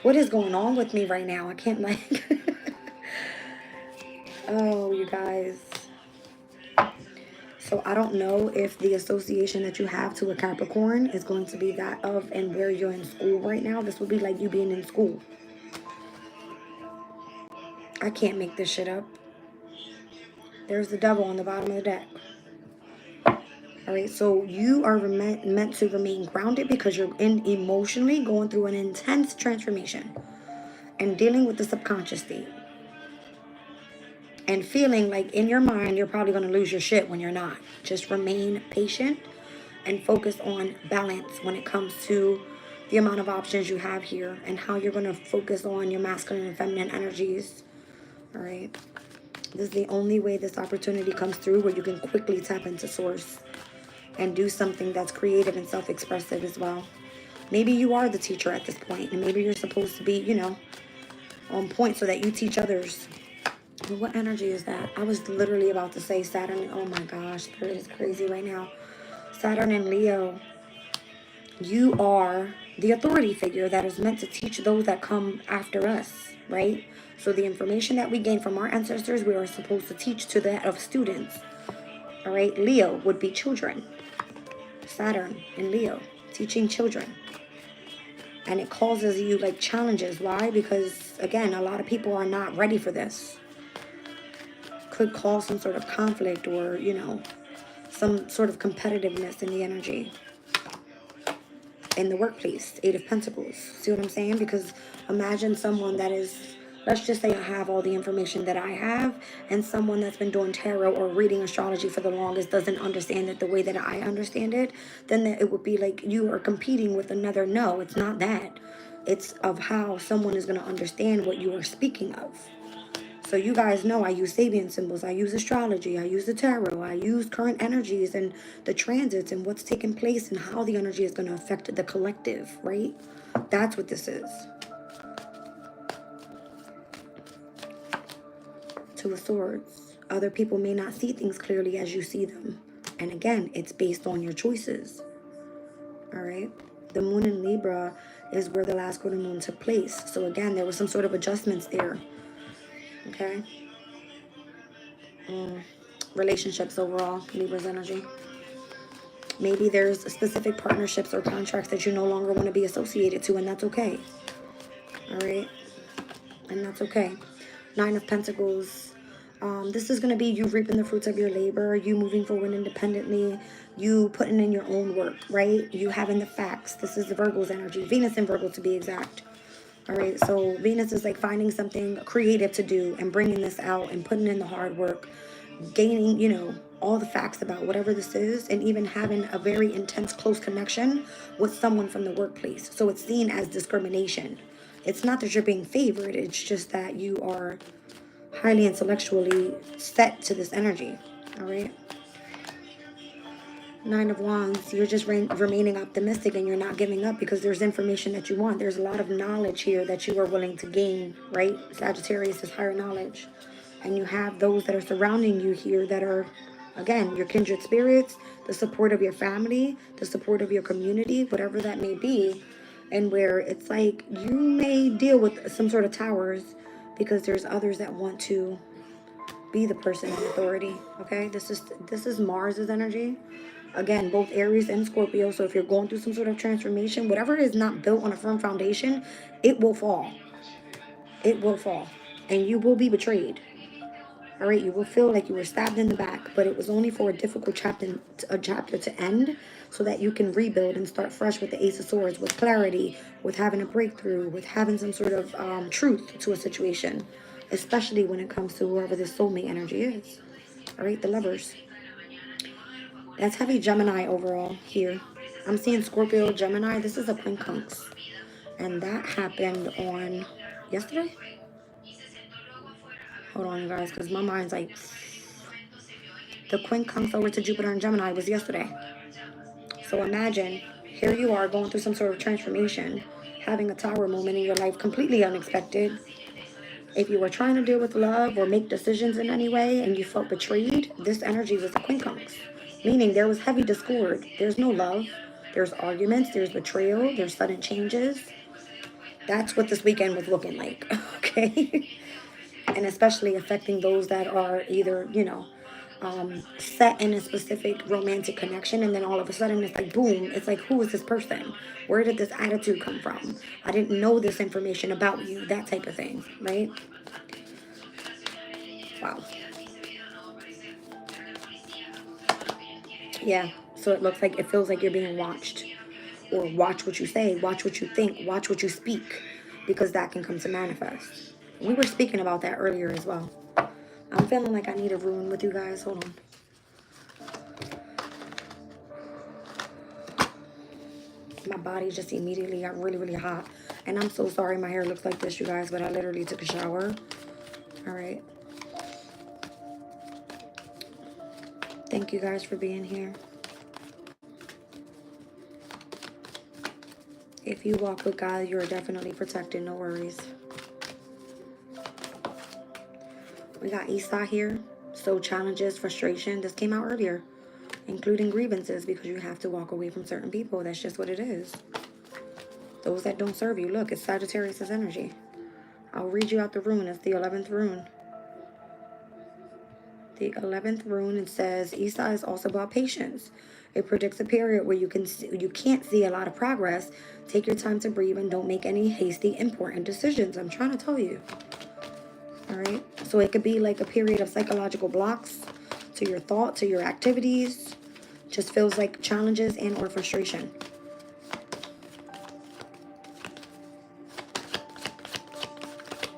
What is going on with me right now? I can't, like... Oh, you guys. So I don't know if the association that you have to a Capricorn is going to be that of and where you're in school right now. This would be like you being in school. I can't make this shit up. There's the Devil on the bottom of the deck. All right, so you are meant to remain grounded because you're emotionally going through an intense transformation and dealing with the subconscious state. And feeling like in your mind, you're probably going to lose your shit when you're not. Just remain patient and focus on balance when it comes to the amount of options you have here and how you're going to focus on your masculine and feminine energies. All right. This is the only way this opportunity comes through, where you can quickly tap into source and do something that's creative and self-expressive as well. Maybe you are the teacher at this point, and maybe you're supposed to be, you know, on point so that you teach others. What energy is that? I was literally about to say Saturn. Oh my gosh, Spirit is crazy right now. Saturn and Leo. You are the authority figure that is meant to teach those that come after us, right? So the information that we gain from our ancestors, we are supposed to teach to that of students. All right, Leo would be children. Saturn and Leo, teaching children. And it causes you like challenges. Why? Because again, a lot of people are not ready for this. Could cause some sort of conflict or, you know, some sort of competitiveness in the energy. In the workplace, Eight of Pentacles. See what I'm saying? Because imagine someone that is, let's just say I have all the information that I have, and someone that's been doing tarot or reading astrology for the longest doesn't understand it the way that I understand it, then it would be like you are competing with another. No, it's not that. It's of how someone is going to understand what you are speaking of. So you guys know I use Sabian symbols, I use astrology, I use the tarot, I use current energies and the transits and what's taking place and how the energy is going to affect the collective, right? That's what this is. Two of Swords. Other people may not see things clearly as you see them. And again, it's based on your choices. All right? The Moon in Libra is where the last quarter moon took place. So again, there was some sort of adjustments there. Okay. Relationships overall, Libra's energy. Maybe there's specific partnerships or contracts that you no longer want to be associated to, and that's okay. All right. And that's okay. Nine of Pentacles. This is going to be you reaping the fruits of your labor, you moving forward independently, you putting in your own work, right? You having the facts. This is the Virgo's energy. Venus and Virgo to be exact. All right, so Venus is like finding something creative to do and bringing this out and putting in the hard work, gaining, you know, all the facts about whatever this is, and even having a very intense, close connection with someone from the workplace. So it's seen as discrimination. It's not that you're being favored, it's just that you are highly intellectually set to this energy. All right. Nine of Wands, you're just remaining optimistic and you're not giving up because there's information that you want. There's a lot of knowledge here that you are willing to gain, right? Sagittarius is higher knowledge. And you have those that are surrounding you here that are, again, your kindred spirits, the support of your family, the support of your community, whatever that may be. And where it's like you may deal with some sort of towers because there's others that want to be the person in authority. Okay, this is Mars's energy. Again, both Aries and Scorpio. So if you're going through some sort of transformation, whatever is not built on a firm foundation, it will fall. It will fall. And you will be betrayed. All right, you will feel like you were stabbed in the back, but it was only for a difficult chapter to end so that you can rebuild and start fresh with the Ace of Swords, with clarity, with having a breakthrough, with having some sort of truth to a situation, especially when it comes to whoever this soulmate energy is. All right, the Lovers. That's heavy Gemini overall here. I'm seeing Scorpio, Gemini. This is a quincunx. And that happened on yesterday? Hold on, you guys, because my mind's like... The quincunx over to Jupiter and Gemini was yesterday. So imagine, here you are going through some sort of transformation, having a tower moment in your life, completely unexpected. If you were trying to deal with love or make decisions in any way and you felt betrayed, this energy was a quincunx. Meaning there was heavy discord. There's no love. There's arguments. There's betrayal. There's sudden changes. That's what this weekend was looking like, okay? And especially affecting those that are either, you know, set in a specific romantic connection, and then all of a sudden it's like, boom, it's like, who is this person? Where did this attitude come from? I didn't know this information about you, that type of thing, right? Wow. Yeah, so it looks like, it feels like you're being watched. Or watch what you say, watch what you think, watch what you speak, because that can come to manifest. We were speaking about that earlier as well. I'm feeling like I need a room with you guys. Hold on. My body just immediately got really, really hot. And I'm so sorry my hair looks like this, you guys, but I literally took a shower. All right. Thank you guys for being here. If you walk with God, you're definitely protected. No worries. We got Esau here. So challenges, frustration. This came out earlier. Including grievances, because you have to walk away from certain people. That's just what it is. Those that don't serve you. Look, it's Sagittarius' energy. I'll read you out the rune. It's the 11th rune. The 11th rune, it says, Esau is also about patience. It predicts a period where you can't see a lot of progress. Take your time to breathe and don't make any hasty, important decisions. I'm trying to tell you. All right. So it could be like a period of psychological blocks to your thought, to your activities. Just feels like challenges and or frustration.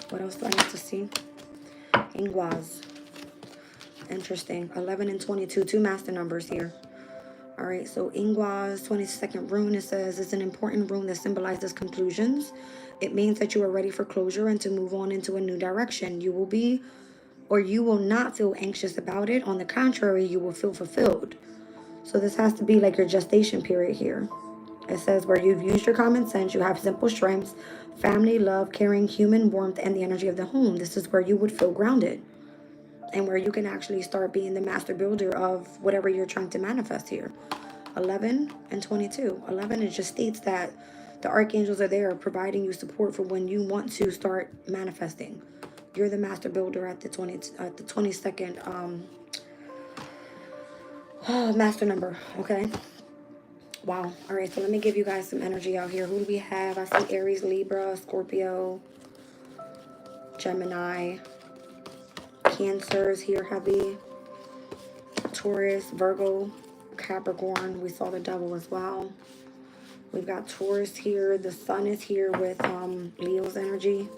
What else do I need to see? Ingwaz. Interesting. 11 and 22. Two master numbers here. All right. So Ingwaz, 22nd rune. It says it's an important rune that symbolizes conclusions. It means that you are ready for closure and to move on into a new direction. You will be, or you will not feel anxious about it. On the contrary, you will feel fulfilled. So this has to be like your gestation period here. It says where you've used your common sense, you have simple strengths, family, love, caring, human warmth, and the energy of the home. This is where you would feel grounded and where you can actually start being the master builder of whatever you're trying to manifest here. 11 and 22. 11, it just states that The archangels are there providing you support for when you want to start manifesting. You're the master builder at the 22nd master number, okay? Wow. All right, so let me give you guys some energy out here. Who do we have? I see Aries, Libra, Scorpio, Gemini, Cancer is here heavy, Taurus, Virgo, Capricorn. We saw the devil as well. We've got Taurus here. The sun is here with Leo's energy.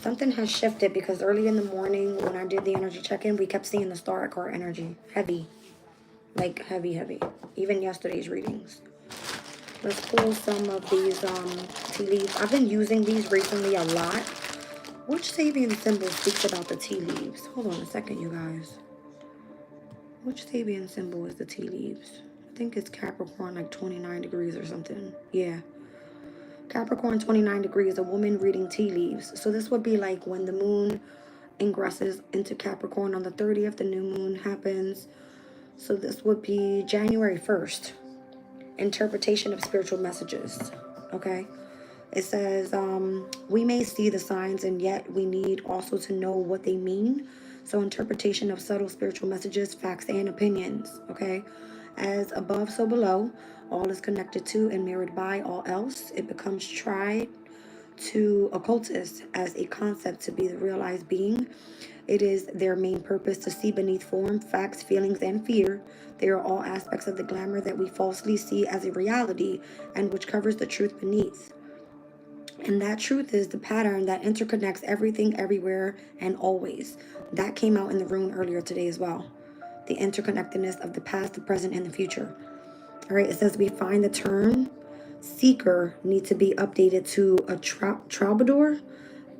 Something has shifted because early in the morning when I did the energy check-in, we kept seeing the star card energy. Heavy. Like heavy, heavy. Even yesterday's readings. Let's pull some of these tea leaves. I've been using these recently a lot. Which Sabian symbol speaks about the tea leaves? Hold on a second, you guys. Which Sabian symbol is the tea leaves? I think it's Capricorn, like 29 degrees or something. Yeah. Capricorn 29 degrees, a woman reading tea leaves. So this would be like when the moon ingresses into Capricorn on the 30th, the new moon happens. So this would be January 1st. Interpretation of spiritual messages. Okay. It says, we may see the signs and yet we need also to know what they mean. So interpretation of subtle spiritual messages, facts, and opinions. Okay. As above, so below. All is connected to and mirrored by all else. It becomes tried to occultists as a concept to be the realized being. It is their main purpose to see beneath form, facts, feelings, and fear. They are all aspects of the glamour that we falsely see as a reality and which covers the truth beneath. And that truth is the pattern that interconnects everything, everywhere, and always. That came out in the rune earlier today as well. The interconnectedness of the past, the present, and the future. All right, it says we find the term seeker need to be updated to a troubadour.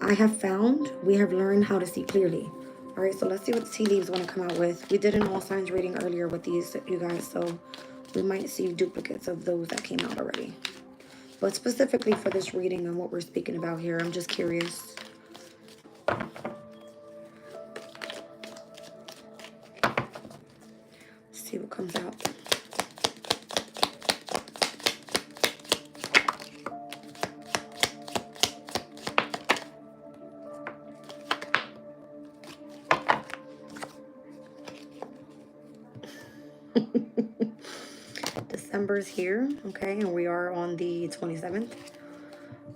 I have found we have learned how to see clearly. All right, so let's see what the tea leaves want to come out with. We did an all signs reading earlier with these, you guys, so we might see duplicates of those that came out already. But specifically for this reading and what we're speaking about here, I'm just curious. Let's see what comes out. December's here, okay, and we are on the 27th.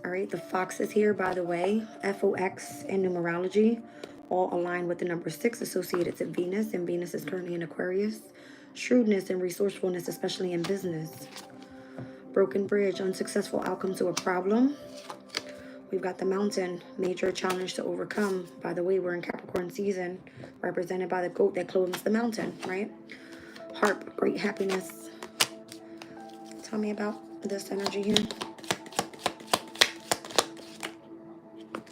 All right, the fox is here, by the way. FOX in numerology, all aligned with the number 6 associated to Venus, and Venus is currently in Aquarius. Shrewdness and resourcefulness, especially in business. Broken bridge, unsuccessful outcome to a problem. We've got the mountain, major challenge to overcome. By the way, we're in Capricorn season, represented by the goat that climbs the mountain, right? Harp, great happiness. Tell me about this energy here.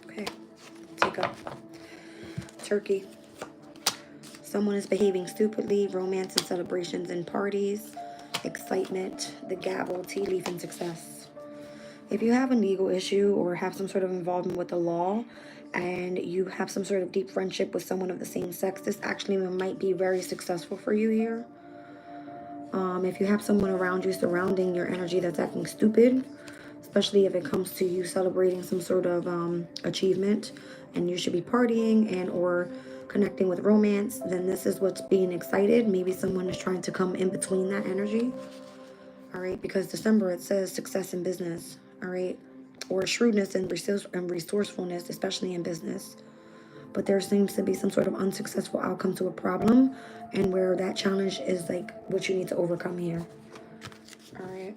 Okay, take up. Turkey. Someone is behaving stupidly. Romance and celebrations and parties. Excitement, the gavel, tea leaf, and success. If you have a legal issue or have some sort of involvement with the law and you have some sort of deep friendship with someone of the same sex, this actually might be very successful for you here. If you have someone around you surrounding your energy that's acting stupid, especially if it comes to you celebrating some sort of achievement and you should be partying and or connecting with romance, then this is what's being excited. Maybe someone is trying to come in between that energy. All right, because December, it says success in business. All right, or shrewdness and resourcefulness, especially in business. But there seems to be some sort of unsuccessful outcome to a problem, and where that challenge is like what you need to overcome here. All right,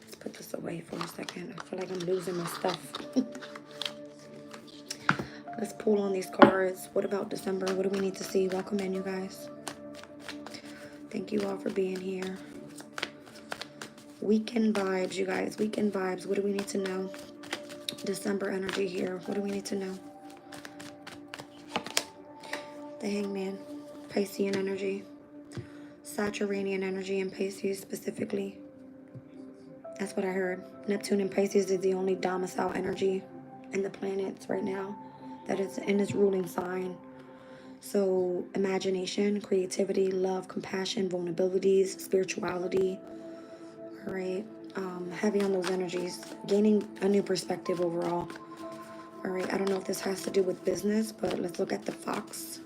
let's put this away for a second. I feel like I'm losing my stuff. Let's pull on these cards. What about December? What do we need to see? Welcome in, you guys. Thank you all for being here. Weekend vibes, you guys. Weekend vibes. What do we need to know? December energy here. What do we need to know? The Hangman. Piscean energy. Saturnian energy in Pisces specifically. That's what I heard. Neptune in Pisces is the only domicile energy in the planets right now that is in its ruling sign. So imagination, creativity, love, compassion, vulnerabilities, spirituality. All right. Heavy on those energies, gaining a new perspective overall. All right, I don't know if this has to do with business, but let's look at the fox.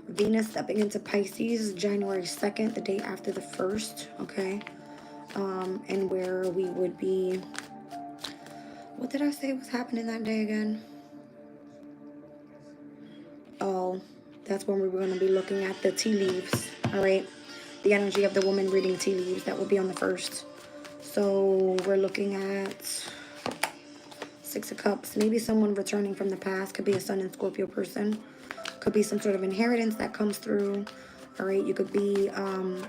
Venus stepping into Pisces January 2nd, the day after the 1st, okay? And where we would be, what did I say was happening that day again? Oh, that's when we were going to be looking at the tea leaves, all right? The energy of the woman reading tea leaves, that will be on the 1st. So we're looking at 6 of Cups. Maybe someone returning from the past. Could be a Sun and Scorpio person. Could be some sort of inheritance that comes through. All right, you could be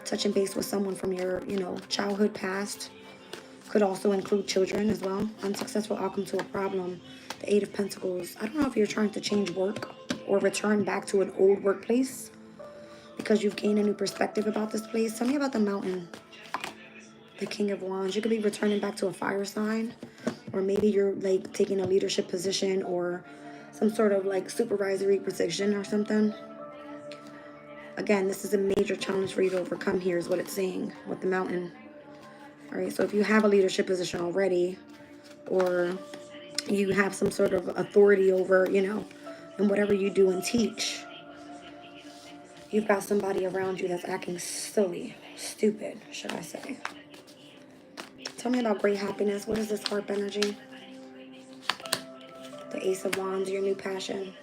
touching base with someone from your, childhood past. Could also include children as well. Unsuccessful outcome to a problem. The 8 of Pentacles. I don't know if you're trying to change work or return back to an old workplace because you've gained a new perspective about this place. Tell me about the Mountain. The King of Wands. You could be returning back to a fire sign, or maybe you're like taking a leadership position or some sort of like supervisory position or something. Again, this is a major challenge for you to overcome here is what it's saying with the Mountain. All right, so if you have a leadership position already, or you have some sort of authority over, and whatever you do and teach, you've got somebody around you that's acting silly, stupid, should I say. Tell me about great happiness. What is this harp energy? The Ace of Wands, your new passion.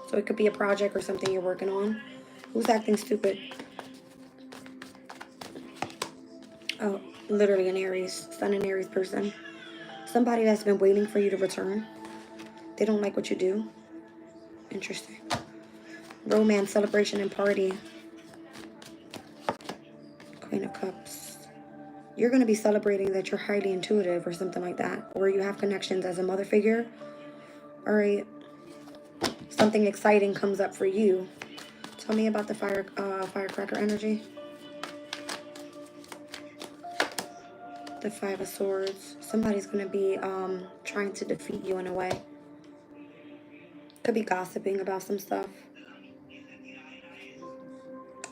So it could be a project or something you're working on. Who's acting stupid? Oh, literally an Aries, Sun and Aries person. Somebody that's been waiting for you to return. They don't like what you do. Interesting. Romance, celebration, and party. Queen of Cups. You're going to be celebrating that you're highly intuitive or something like that. Or you have connections as a mother figure. All right. Something exciting comes up for you. Tell me about the firecracker energy. The 5 of Swords. Somebody's going to be trying to defeat you in a way. Could be gossiping about some stuff.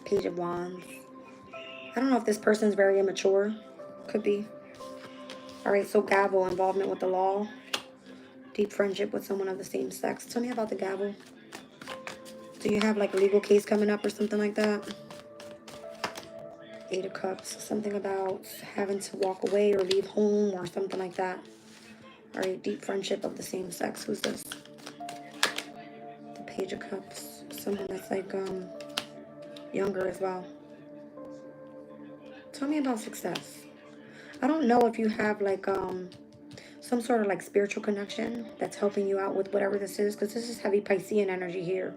Page of Wands. I don't know if this person's very immature. Could be. All right, so gavel, involvement with the law. Deep friendship with someone of the same sex. Tell me about the gavel. Do you have like a legal case coming up or something like that? 8 of Cups. Something about having to walk away or leave home or something like that. All right, deep friendship of the same sex. Who's this? The Page of Cups. Someone that's like younger as well. Tell me about success. I don't know if you have like some sort of like spiritual connection that's helping you out with whatever this is, because this is heavy Piscean energy here.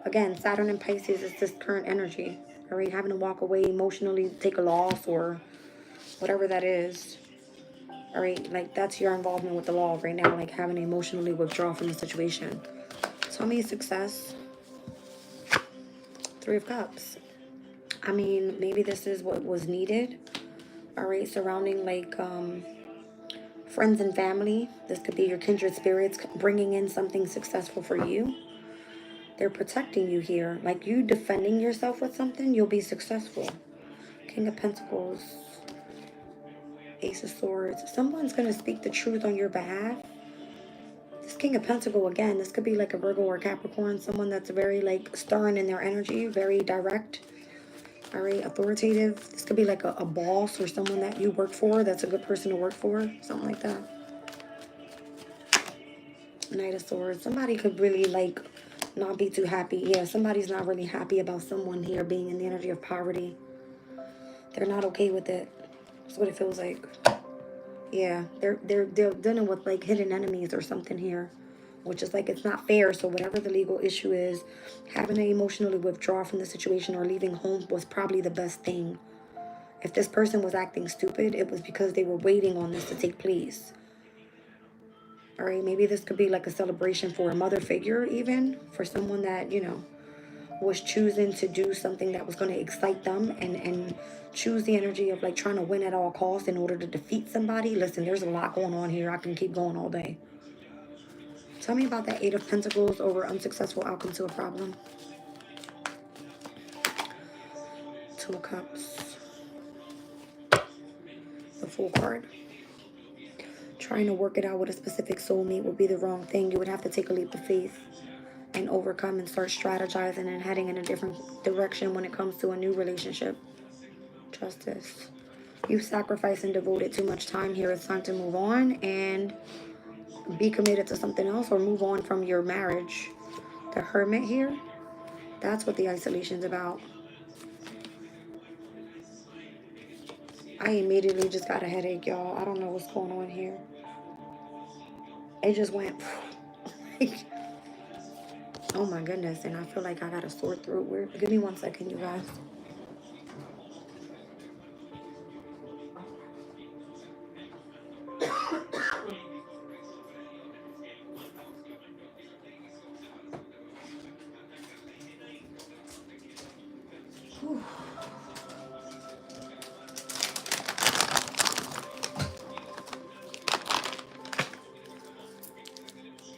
Again, Saturn and Pisces is this current energy. All right, having to walk away emotionally, take a loss or whatever that is. All right, like that's your involvement with the law right now, like having to emotionally withdraw from the situation. Tell me success. 3 of Cups. I mean, maybe this is what was needed. All right, surrounding like friends and family. This could be your kindred spirits bringing in something successful for you. They're protecting you here. Like you defending yourself with something, you'll be successful. King of Pentacles. Ace of Swords. Someone's going to speak the truth on your behalf. This King of Pentacles, again, this could be like a Virgo or Capricorn. Someone that's very like stern in their energy, very direct. All right, authoritative. This could be like a boss or someone that you work for that's a good person to work for. Something like that. Knight of Swords. Somebody could really like not be too happy. Yeah, somebody's not really happy about someone here being in the energy of poverty. They're not okay with it. That's what it feels like. Yeah, they're dealing with like hidden enemies or something here, which is like it's not fair. So whatever the legal issue is, having to emotionally withdraw from the situation or leaving home was probably the best thing. If this person was acting stupid, it was because they were waiting on this to take place. All right, maybe this could be like a celebration for a mother figure, even for someone that, was choosing to do something that was going to excite them and choose the energy of like trying to win at all costs in order to defeat somebody. Listen, there's a lot going on here. I can keep going all day. Tell me about that 8 of Pentacles over unsuccessful outcome to a problem. 2 of Cups. the Fool card. Trying to work it out with a specific soulmate would be the wrong thing. You would have to take a leap of faith and overcome and start strategizing and heading in a different direction when it comes to a new relationship. Justice. You sacrificed and devoted too much time here. It's time to move on and be committed to something else or move on from your marriage. The Hermit here, that's what the isolation's about. I immediately just got a headache, y'all. I don't know what's going on here. It just went oh my goodness, and I feel like I got a sore throat. Give me 1 second, you guys.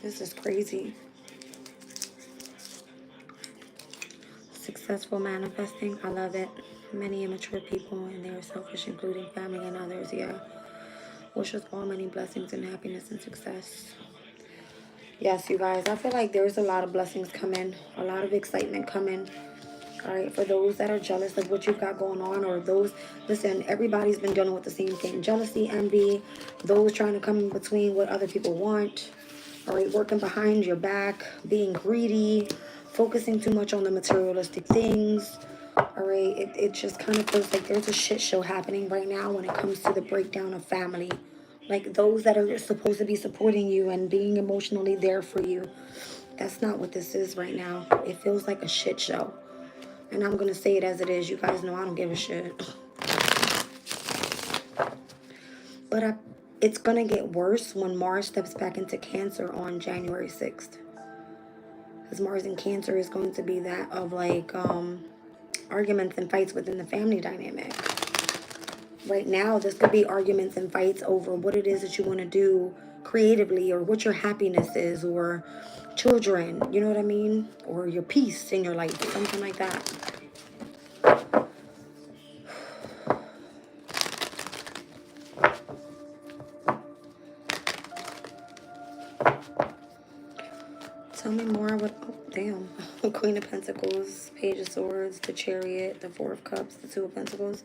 This is crazy. Successful manifesting. I love it. Many immature people and they are selfish, including family and others. Yeah. Wish us all many blessings and happiness and success. Yes, you guys. I feel like there's a lot of blessings coming. A lot of excitement coming. All right. For those that are jealous of what you've got going on, or those, listen, everybody's been dealing with the same thing. Jealousy, envy, those trying to come in between what other people want. All right, working behind your back, being greedy, focusing too much on the materialistic things. All right, it just kind of feels like there's a shit show happening right now when it comes to the breakdown of family. Like those that are supposed to be supporting you and being emotionally there for you. That's not what this is right now. It feels like a shit show. And I'm going to say it as it is. You guys know I don't give a shit. But it's going to get worse when Mars steps back into Cancer on January 6th. Because Mars in Cancer is going to be that of like arguments and fights within the family dynamic. Right now, this could be arguments and fights over what it is that you want to do creatively, or what your happiness is, or children, you know what I mean? Or your peace in your life, something like that. Tell me more. What? Oh, damn. Queen of Pentacles, Page of Swords, the Chariot, the Four of Cups, the Two of Pentacles.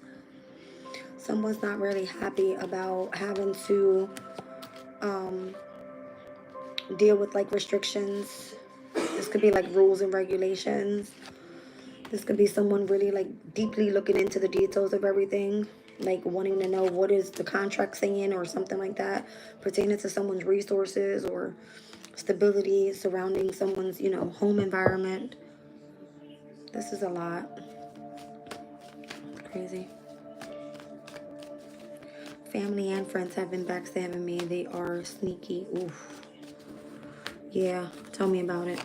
Someone's not really happy about having to deal with like restrictions. This could be like rules and regulations. This could be someone really like deeply looking into the details of everything, like wanting to know what is the contract saying or something like that, pertaining to someone's resources or stability surrounding someone's, you know, home environment. This is a lot. Crazy. Family and friends have been backstabbing me. They are sneaky. Oof. Yeah, tell me about it.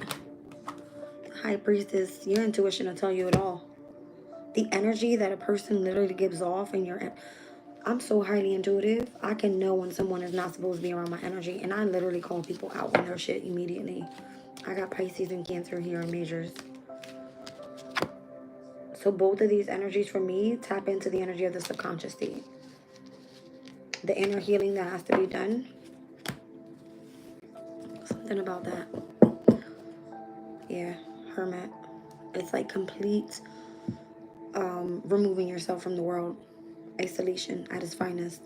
High Priestess, your intuition will tell you it all. The energy that a person literally gives off in your... I'm so highly intuitive. I can know when someone is not supposed to be around my energy. And I literally call people out on their shit immediately. I got Pisces and Cancer here in majors. So both of these energies for me tap into the energy of the subconscious state. The inner healing that has to be done. Something about that. Yeah, Hermit. It's like complete removing yourself from the world. Isolation at its finest.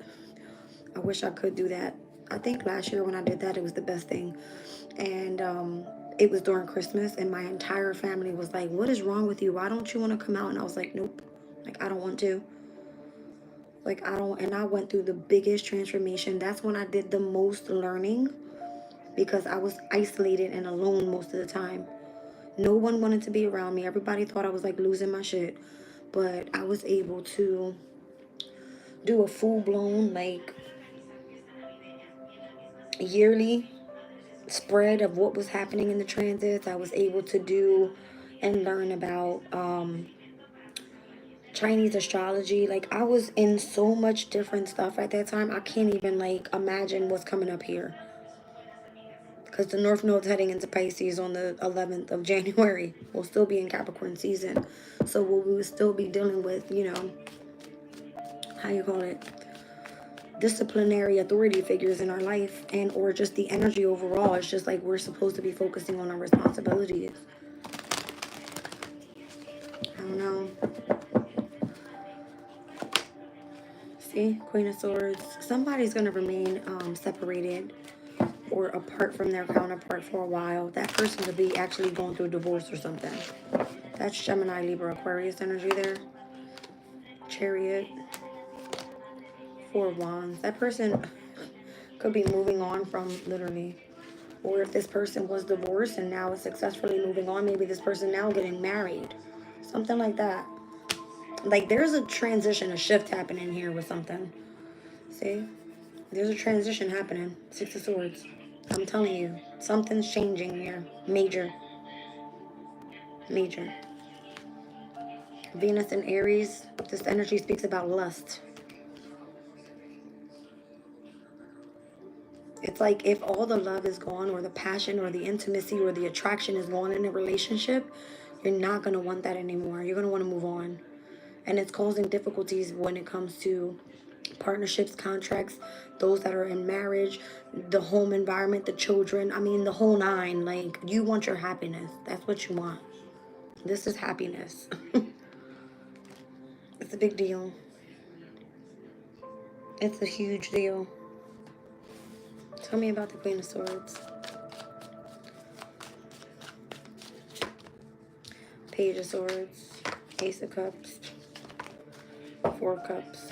I wish I could do that. I think last year when I did that, it was the best thing. And it was during Christmas, and my entire family was like, what is wrong with you? Why don't you want to come out? And I was like, nope. Like, I don't want to. Like, I don't. And I went through the biggest transformation. That's when I did the most learning, because I was isolated and alone most of the time. No one wanted to be around me. Everybody thought I was like losing my shit. But I was able to do a full-blown like yearly spread of what was happening in the transits. I was able to do and learn about Chinese astrology. Like, I was in so much different stuff at that time. I can't even like imagine what's coming up here, because the North Node's heading into Pisces on the 11th of January. We'll still be in Capricorn season, so we will still be dealing with, you know, how you call it, disciplinary authority figures in our life, and or just the energy overall. It's just like we're supposed to be focusing on our responsibilities. I don't know. See, Queen of Swords. Somebody's going to remain separated or apart from their counterpart for a while. That person could be actually going through a divorce or something. That's Gemini, Libra, Aquarius energy there. Chariot. Four of Wands. That person could be moving on from, literally. Or if this person was divorced and now is successfully moving on, maybe this person now getting married. Something like that. Like there's a transition, a shift happening here with something. See? There's a transition happening. Six of Swords. I'm telling you. Something's changing here. Major. Major. Venus in Aries. This energy speaks about lust. It's like if all the love is gone, or the passion or the intimacy or the attraction is gone in a relationship, you're not going to want that anymore. You're going to want to move on. And it's causing difficulties when it comes to partnerships, contracts, those that are in marriage, the home environment, the children. I mean, the whole nine. Like, you want your happiness. That's what you want. This is happiness. It's a big deal. It's a huge deal. Tell me about the Queen of Swords. Page of Swords. Ace of Cups. Four of Cups.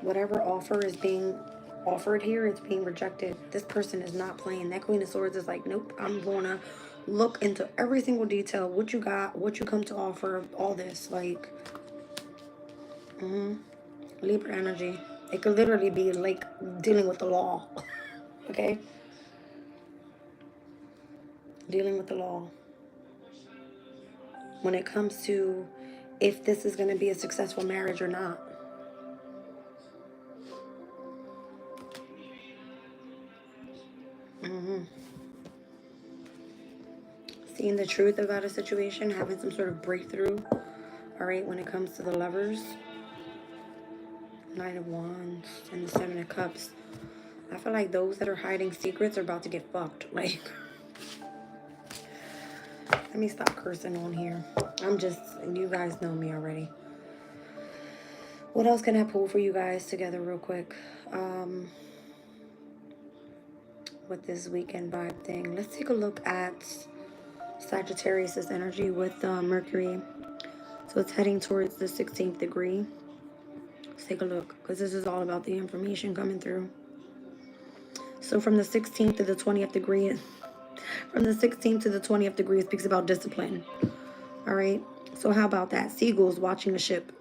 Whatever offer is being offered here, it's being rejected. This person is not playing. That Queen of Swords is like, nope, I'm gonna look into every single detail. What you got, what you come to offer, all this. Like, Libra energy. It could literally be like dealing with the law. Okay? Dealing with the law. When it comes to if this is going to be a successful marriage or not. Seeing the truth about a situation, having some sort of breakthrough. All right, when it comes to the lovers. Knight of Wands and the Seven of Cups. I feel like those that are hiding secrets are about to get fucked. Like, let me stop cursing on here. You guys know me already. What else can I pull for you guys together real quick? With this weekend vibe thing. Let's take a look at Sagittarius' energy with Mercury. So it's heading towards the 16th degree. Let's take a look, because this is all about the information coming through. So from the 16th to the 20th degree, from the 16th to the 20th degree, it speaks about discipline. All right. So how about that? Seagulls watching a ship.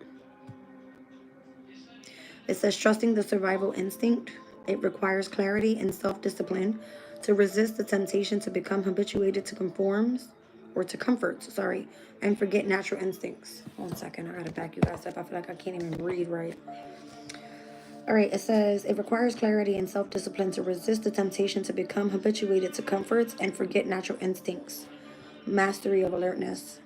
It says trusting the survival instinct. It requires clarity and self-discipline to resist the temptation to become habituated to comforts, and forget natural instincts. 1 second, I gotta back you guys up. I feel like I can't even breathe right. All right, it says it requires clarity and self-discipline to resist the temptation to become habituated to comforts and forget natural instincts. Mastery of alertness.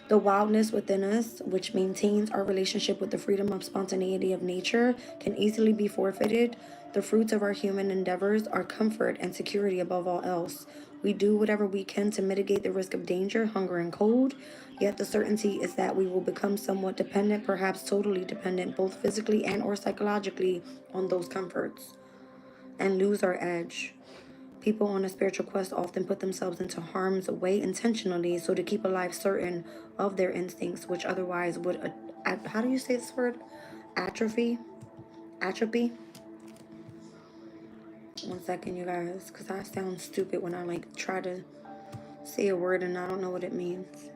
The wildness within us, which maintains our relationship with the freedom of spontaneity of nature, can easily be forfeited. The fruits of our human endeavors are comfort and security above all else. We do whatever we can to mitigate the risk of danger, hunger, and cold, yet the certainty is that we will become somewhat dependent, perhaps totally dependent, both physically and or psychologically, on those comforts, and lose our edge. People on a spiritual quest often put themselves into harm's way intentionally so to keep alive certain of their instincts, which otherwise would, how do you say this word? Atrophy? 1 second, you guys, because I sound stupid when I like try to say a word and I don't know what it means.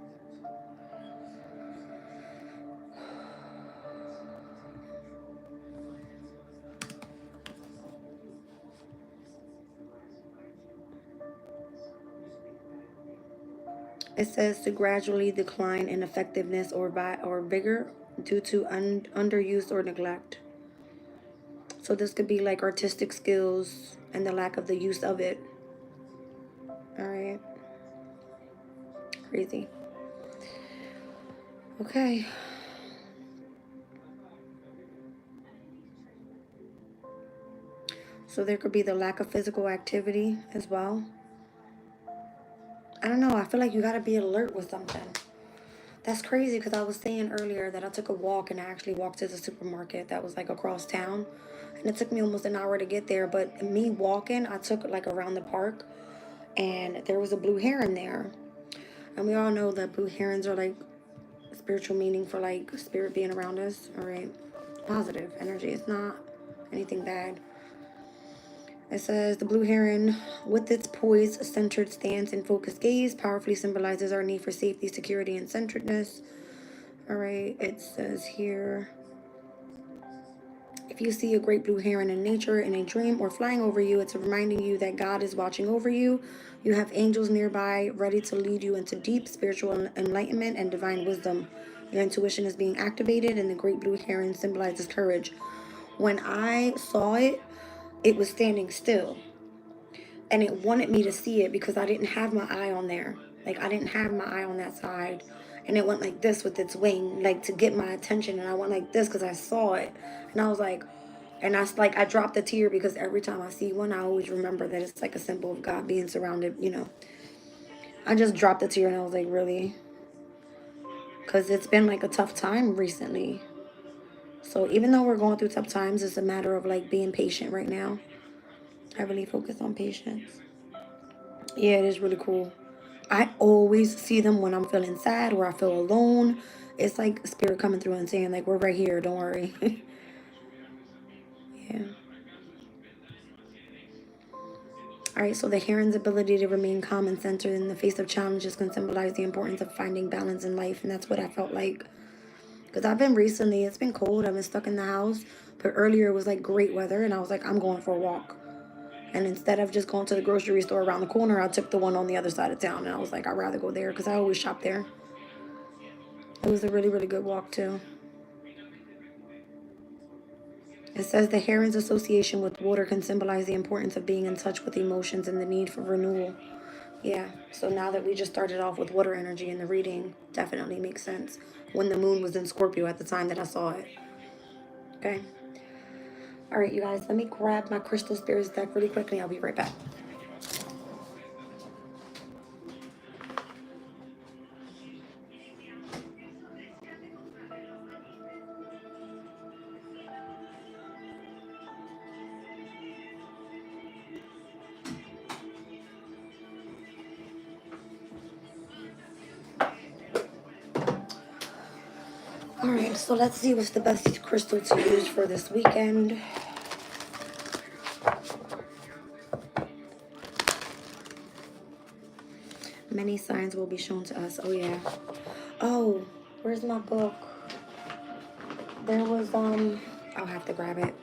It says to gradually decline in effectiveness or vigor due to underuse or neglect. So this could be like artistic skills and the lack of the use of it. All right. Crazy. Okay. So there could be the lack of physical activity as well. I don't know. I feel like you got to be alert with something. That's crazy because I was saying earlier that I took a walk and I actually walked to the supermarket that was like across town. And it took me almost an hour to get there. But me walking, I took like around the park and there was a blue heron there. And we all know that blue herons are like spiritual meaning for like spirit being around us. All right. Positive energy. It's not anything bad. It says the blue heron, with its poised, centered stance and focused gaze, powerfully symbolizes our need for safety, security, and centeredness. All right, it says here, if you see a great blue heron in nature, in a dream, or flying over you, it's reminding you that God is watching over you. You have angels nearby, ready to lead you into deep spiritual enlightenment and divine wisdom. Your intuition is being activated, and the great blue heron symbolizes courage. When I saw it, it was standing still. And it wanted me to see it because I didn't have my eye on there. Like, I didn't have my eye on that side. And it went like this with its wing, like to get my attention. And I went like this because I saw it. And I was like, I dropped a tear because every time I see one, I always remember that it's like a symbol of God being surrounded, you know. I just dropped a tear and I was like, really? Because it's been like a tough time recently. So even though we're going through tough times, it's a matter of like being patient right now. I really focus on patience. Yeah, it is really cool. I always see them when I'm feeling sad or I feel alone. It's like spirit coming through and saying, like, we're right here, don't worry. Yeah. All right, so the heron's ability to remain calm and centered in the face of challenges can symbolize the importance of finding balance in life. And that's what I felt like. Because I've been recently, it's been cold. I've been stuck in the house. But earlier it was like great weather. And I was like, I'm going for a walk. And instead of just going to the grocery store around the corner, I took the one on the other side of town. And I was like, I'd rather go there because I always shop there. It was a really, really good walk too. It says the heron's association with water can symbolize the importance of being in touch with emotions and the need for renewal. Yeah, so now that we just started off with water energy in the reading, definitely makes sense. When the moon was in Scorpio at the time that I saw it. Okay. All right, you guys, let me grab my crystal spirits deck really quickly. I'll be right back. All right, so let's see what's the best crystal to use for this weekend. Many signs will be shown to us. Oh, yeah. Oh, where's my book? There was, I'll have to grab it.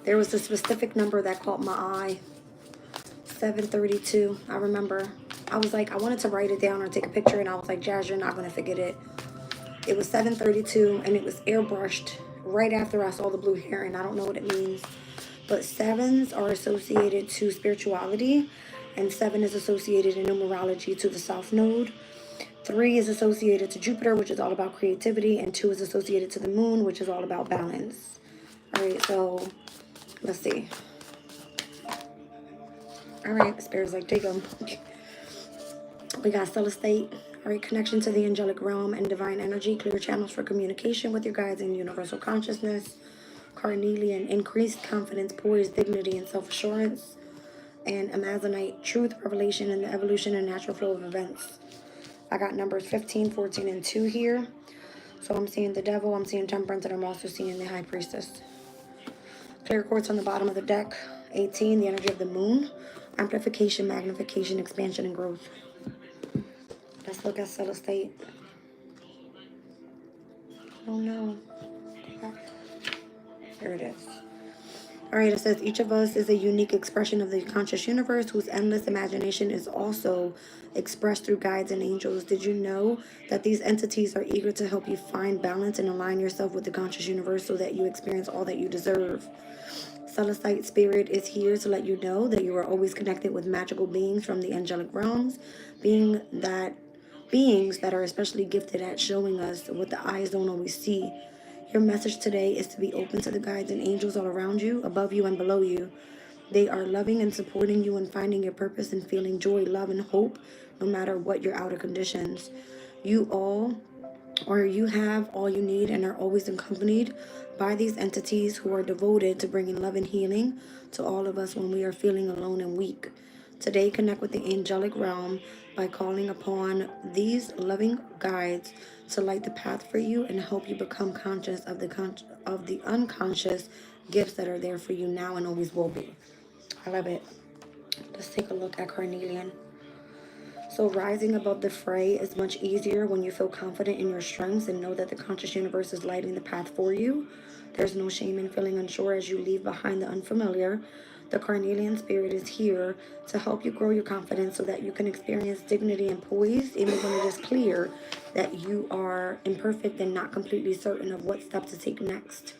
There was a specific number that caught my eye. 732. I remember. I was like, I wanted to write it down or take a picture, and I was like, Jazz, you're not going to forget it. It was 732, and it was airbrushed right after I saw the blue heron. I don't know what it means. But sevens are associated to spirituality, and 7 is associated in numerology to the South Node. 3 is associated to Jupiter, which is all about creativity, and 2 is associated to the moon, which is all about balance. All right, so let's see. All right, Spirit's like, take them. We got Celestate. All right, connection to the angelic realm and divine energy. Clear channels for communication with your guides and universal consciousness. Carnelian, increased confidence, poise, dignity, and self-assurance. And Amazonite, truth, revelation, and the evolution and natural flow of events. I got numbers 15, 14, and 2 here. So I'm seeing the devil, I'm seeing temperance, and I'm also seeing the high priestess. Clear quartz on the bottom of the deck. 18, the energy of the moon. Amplification, magnification, expansion, and growth. Let's look at Celestate. Oh no. Here it is. All right, it says each of us is a unique expression of the conscious universe whose endless imagination is also expressed through guides and angels. Did you know that these entities are eager to help you find balance and align yourself with the conscious universe so that you experience all that you deserve? Celestite Spirit is here to let you know that you are always connected with magical beings from the angelic realms, beings that are especially gifted at showing us what the eyes don't always see. Your message today is to be open to the guides and angels all around you, above you and below you. They are loving and supporting you and finding your purpose and feeling joy, love, and hope no matter what your outer conditions. You have all you need and are always accompanied by these entities who are devoted to bringing love and healing to all of us when we are feeling alone and weak. Today, connect with the angelic realm by calling upon these loving guides to light the path for you and help you become conscious of the unconscious gifts that are there for you now and always will be. I love it. Let's take a look at carnelian. So rising above the fray is much easier when you feel confident in your strengths and know that the conscious universe is lighting the path for you. There's no shame in feeling unsure as you leave behind the unfamiliar. The carnelian spirit is here to help you grow your confidence so that you can experience dignity and poise even when it is clear that you are imperfect and not completely certain of what step to take next.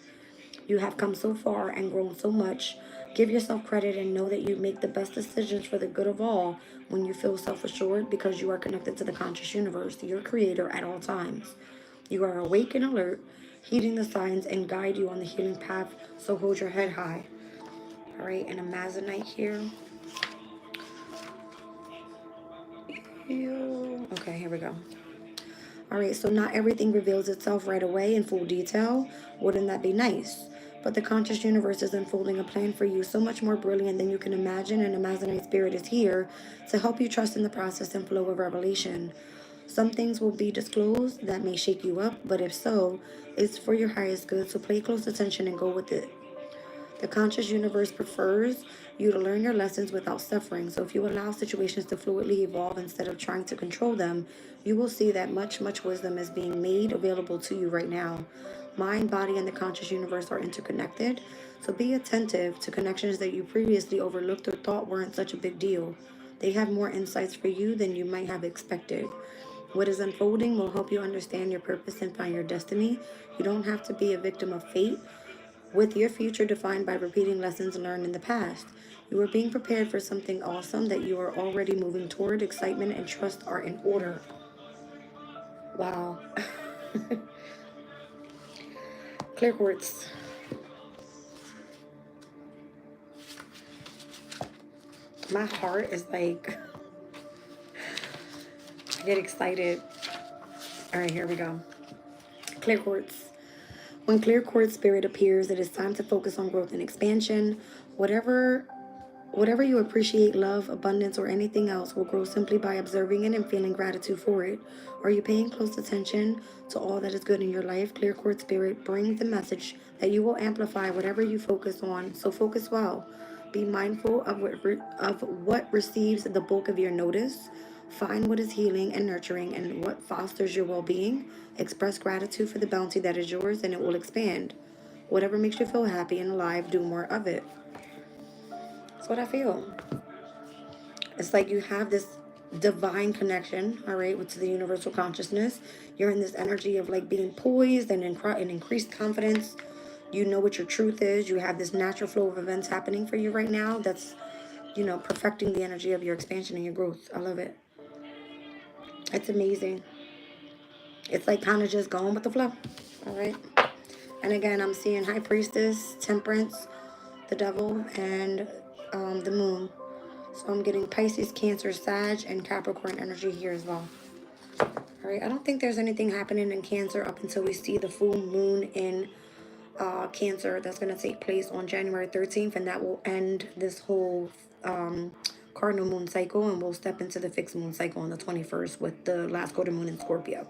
You have come so far and grown so much. Give yourself credit and know that you make the best decisions for the good of all when you feel self-assured because you are connected to the conscious universe, your creator at all times. You are awake and alert, heeding the signs and guide you on the healing path, so hold your head high. All right, and Amazonite here. Okay, here we go. All right, so not everything reveals itself right away in full detail. Wouldn't that be nice? But the conscious universe is unfolding a plan for you so much more brilliant than you can imagine, and Amazonite Spirit is here to help you trust in the process and flow of revelation. Some things will be disclosed that may shake you up, but if so, it's for your highest good, so pay close attention and go with it. The conscious universe prefers you to learn your lessons without suffering. So if you allow situations to fluidly evolve instead of trying to control them, you will see that much wisdom is being made available to you right now. Mind, body, and the conscious universe are interconnected. So be attentive to connections that you previously overlooked or thought weren't such a big deal. They have more insights for you than you might have expected. What is unfolding will help you understand your purpose and find your destiny. You don't have to be a victim of fate with your future defined by repeating lessons learned in the past. You are being prepared for something awesome that you are already moving toward. Excitement and trust are in order. Wow. Clear quartz. My heart is like, I get excited. All right, here we go. Clear quartz. When clear quartz spirit appears, it is time to focus on growth and expansion. Whatever you appreciate, love, abundance, or anything else will grow simply by observing it and feeling gratitude for it. Are you paying close attention to all that is good in your life? Clear quartz spirit brings the message that you will amplify whatever you focus on. So focus well. Be mindful of what receives the bulk of your notice. Find what is healing and nurturing and what fosters your well-being. Express gratitude for the bounty that is yours and it will expand. Whatever makes you feel happy and alive, do more of it. That's what I feel. It's like you have this divine connection, all right, with the universal consciousness. You're in this energy of like being poised and increased confidence. You know what your truth is. You have this natural flow of events happening for you right now that's, perfecting the energy of your expansion and your growth. I love it. It's amazing. It's like kind of just going with the flow, all right? And again, I'm seeing High Priestess, Temperance, the Devil, and the Moon. So I'm getting Pisces, Cancer, Sag, and Capricorn energy here as well. All right, I don't think there's anything happening in Cancer up until we see the full moon in Cancer. That's going to take place on January 13th, and that will end this whole cardinal moon cycle, and we'll step into the fixed moon cycle on the 21st with the last quarter moon in Scorpio.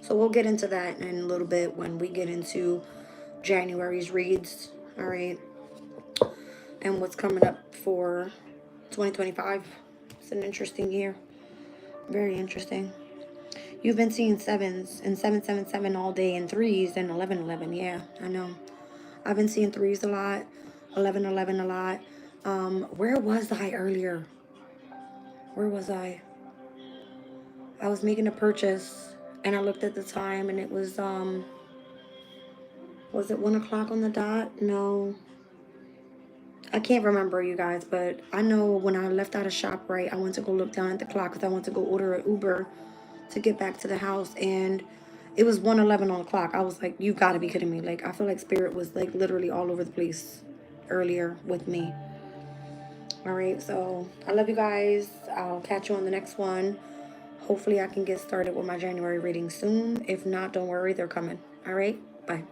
So we'll get into that in a little bit when we get into January's reads, all right, and what's coming up for 2025. It's an interesting year. Very interesting. You've been seeing sevens and 777 all day and threes and 1111. Yeah, I know. I've been seeing threes a lot, 1111 a lot. Where was I earlier? Where was I? I was making a purchase and I looked at the time and it was it 1 o'clock on the dot? No. I can't remember, you guys, but I know when I left out of ShopRite, I went to go look down at the clock because I went to go order an Uber to get back to the house, and it was 1:11 on the clock. I was like, you gotta be kidding me. Like, I feel like Spirit was like literally all over the place earlier with me. All right, so I love you guys. I'll catch you on the next one. Hopefully I can get started with my January reading soon. If not, don't worry, they're coming. All right, bye.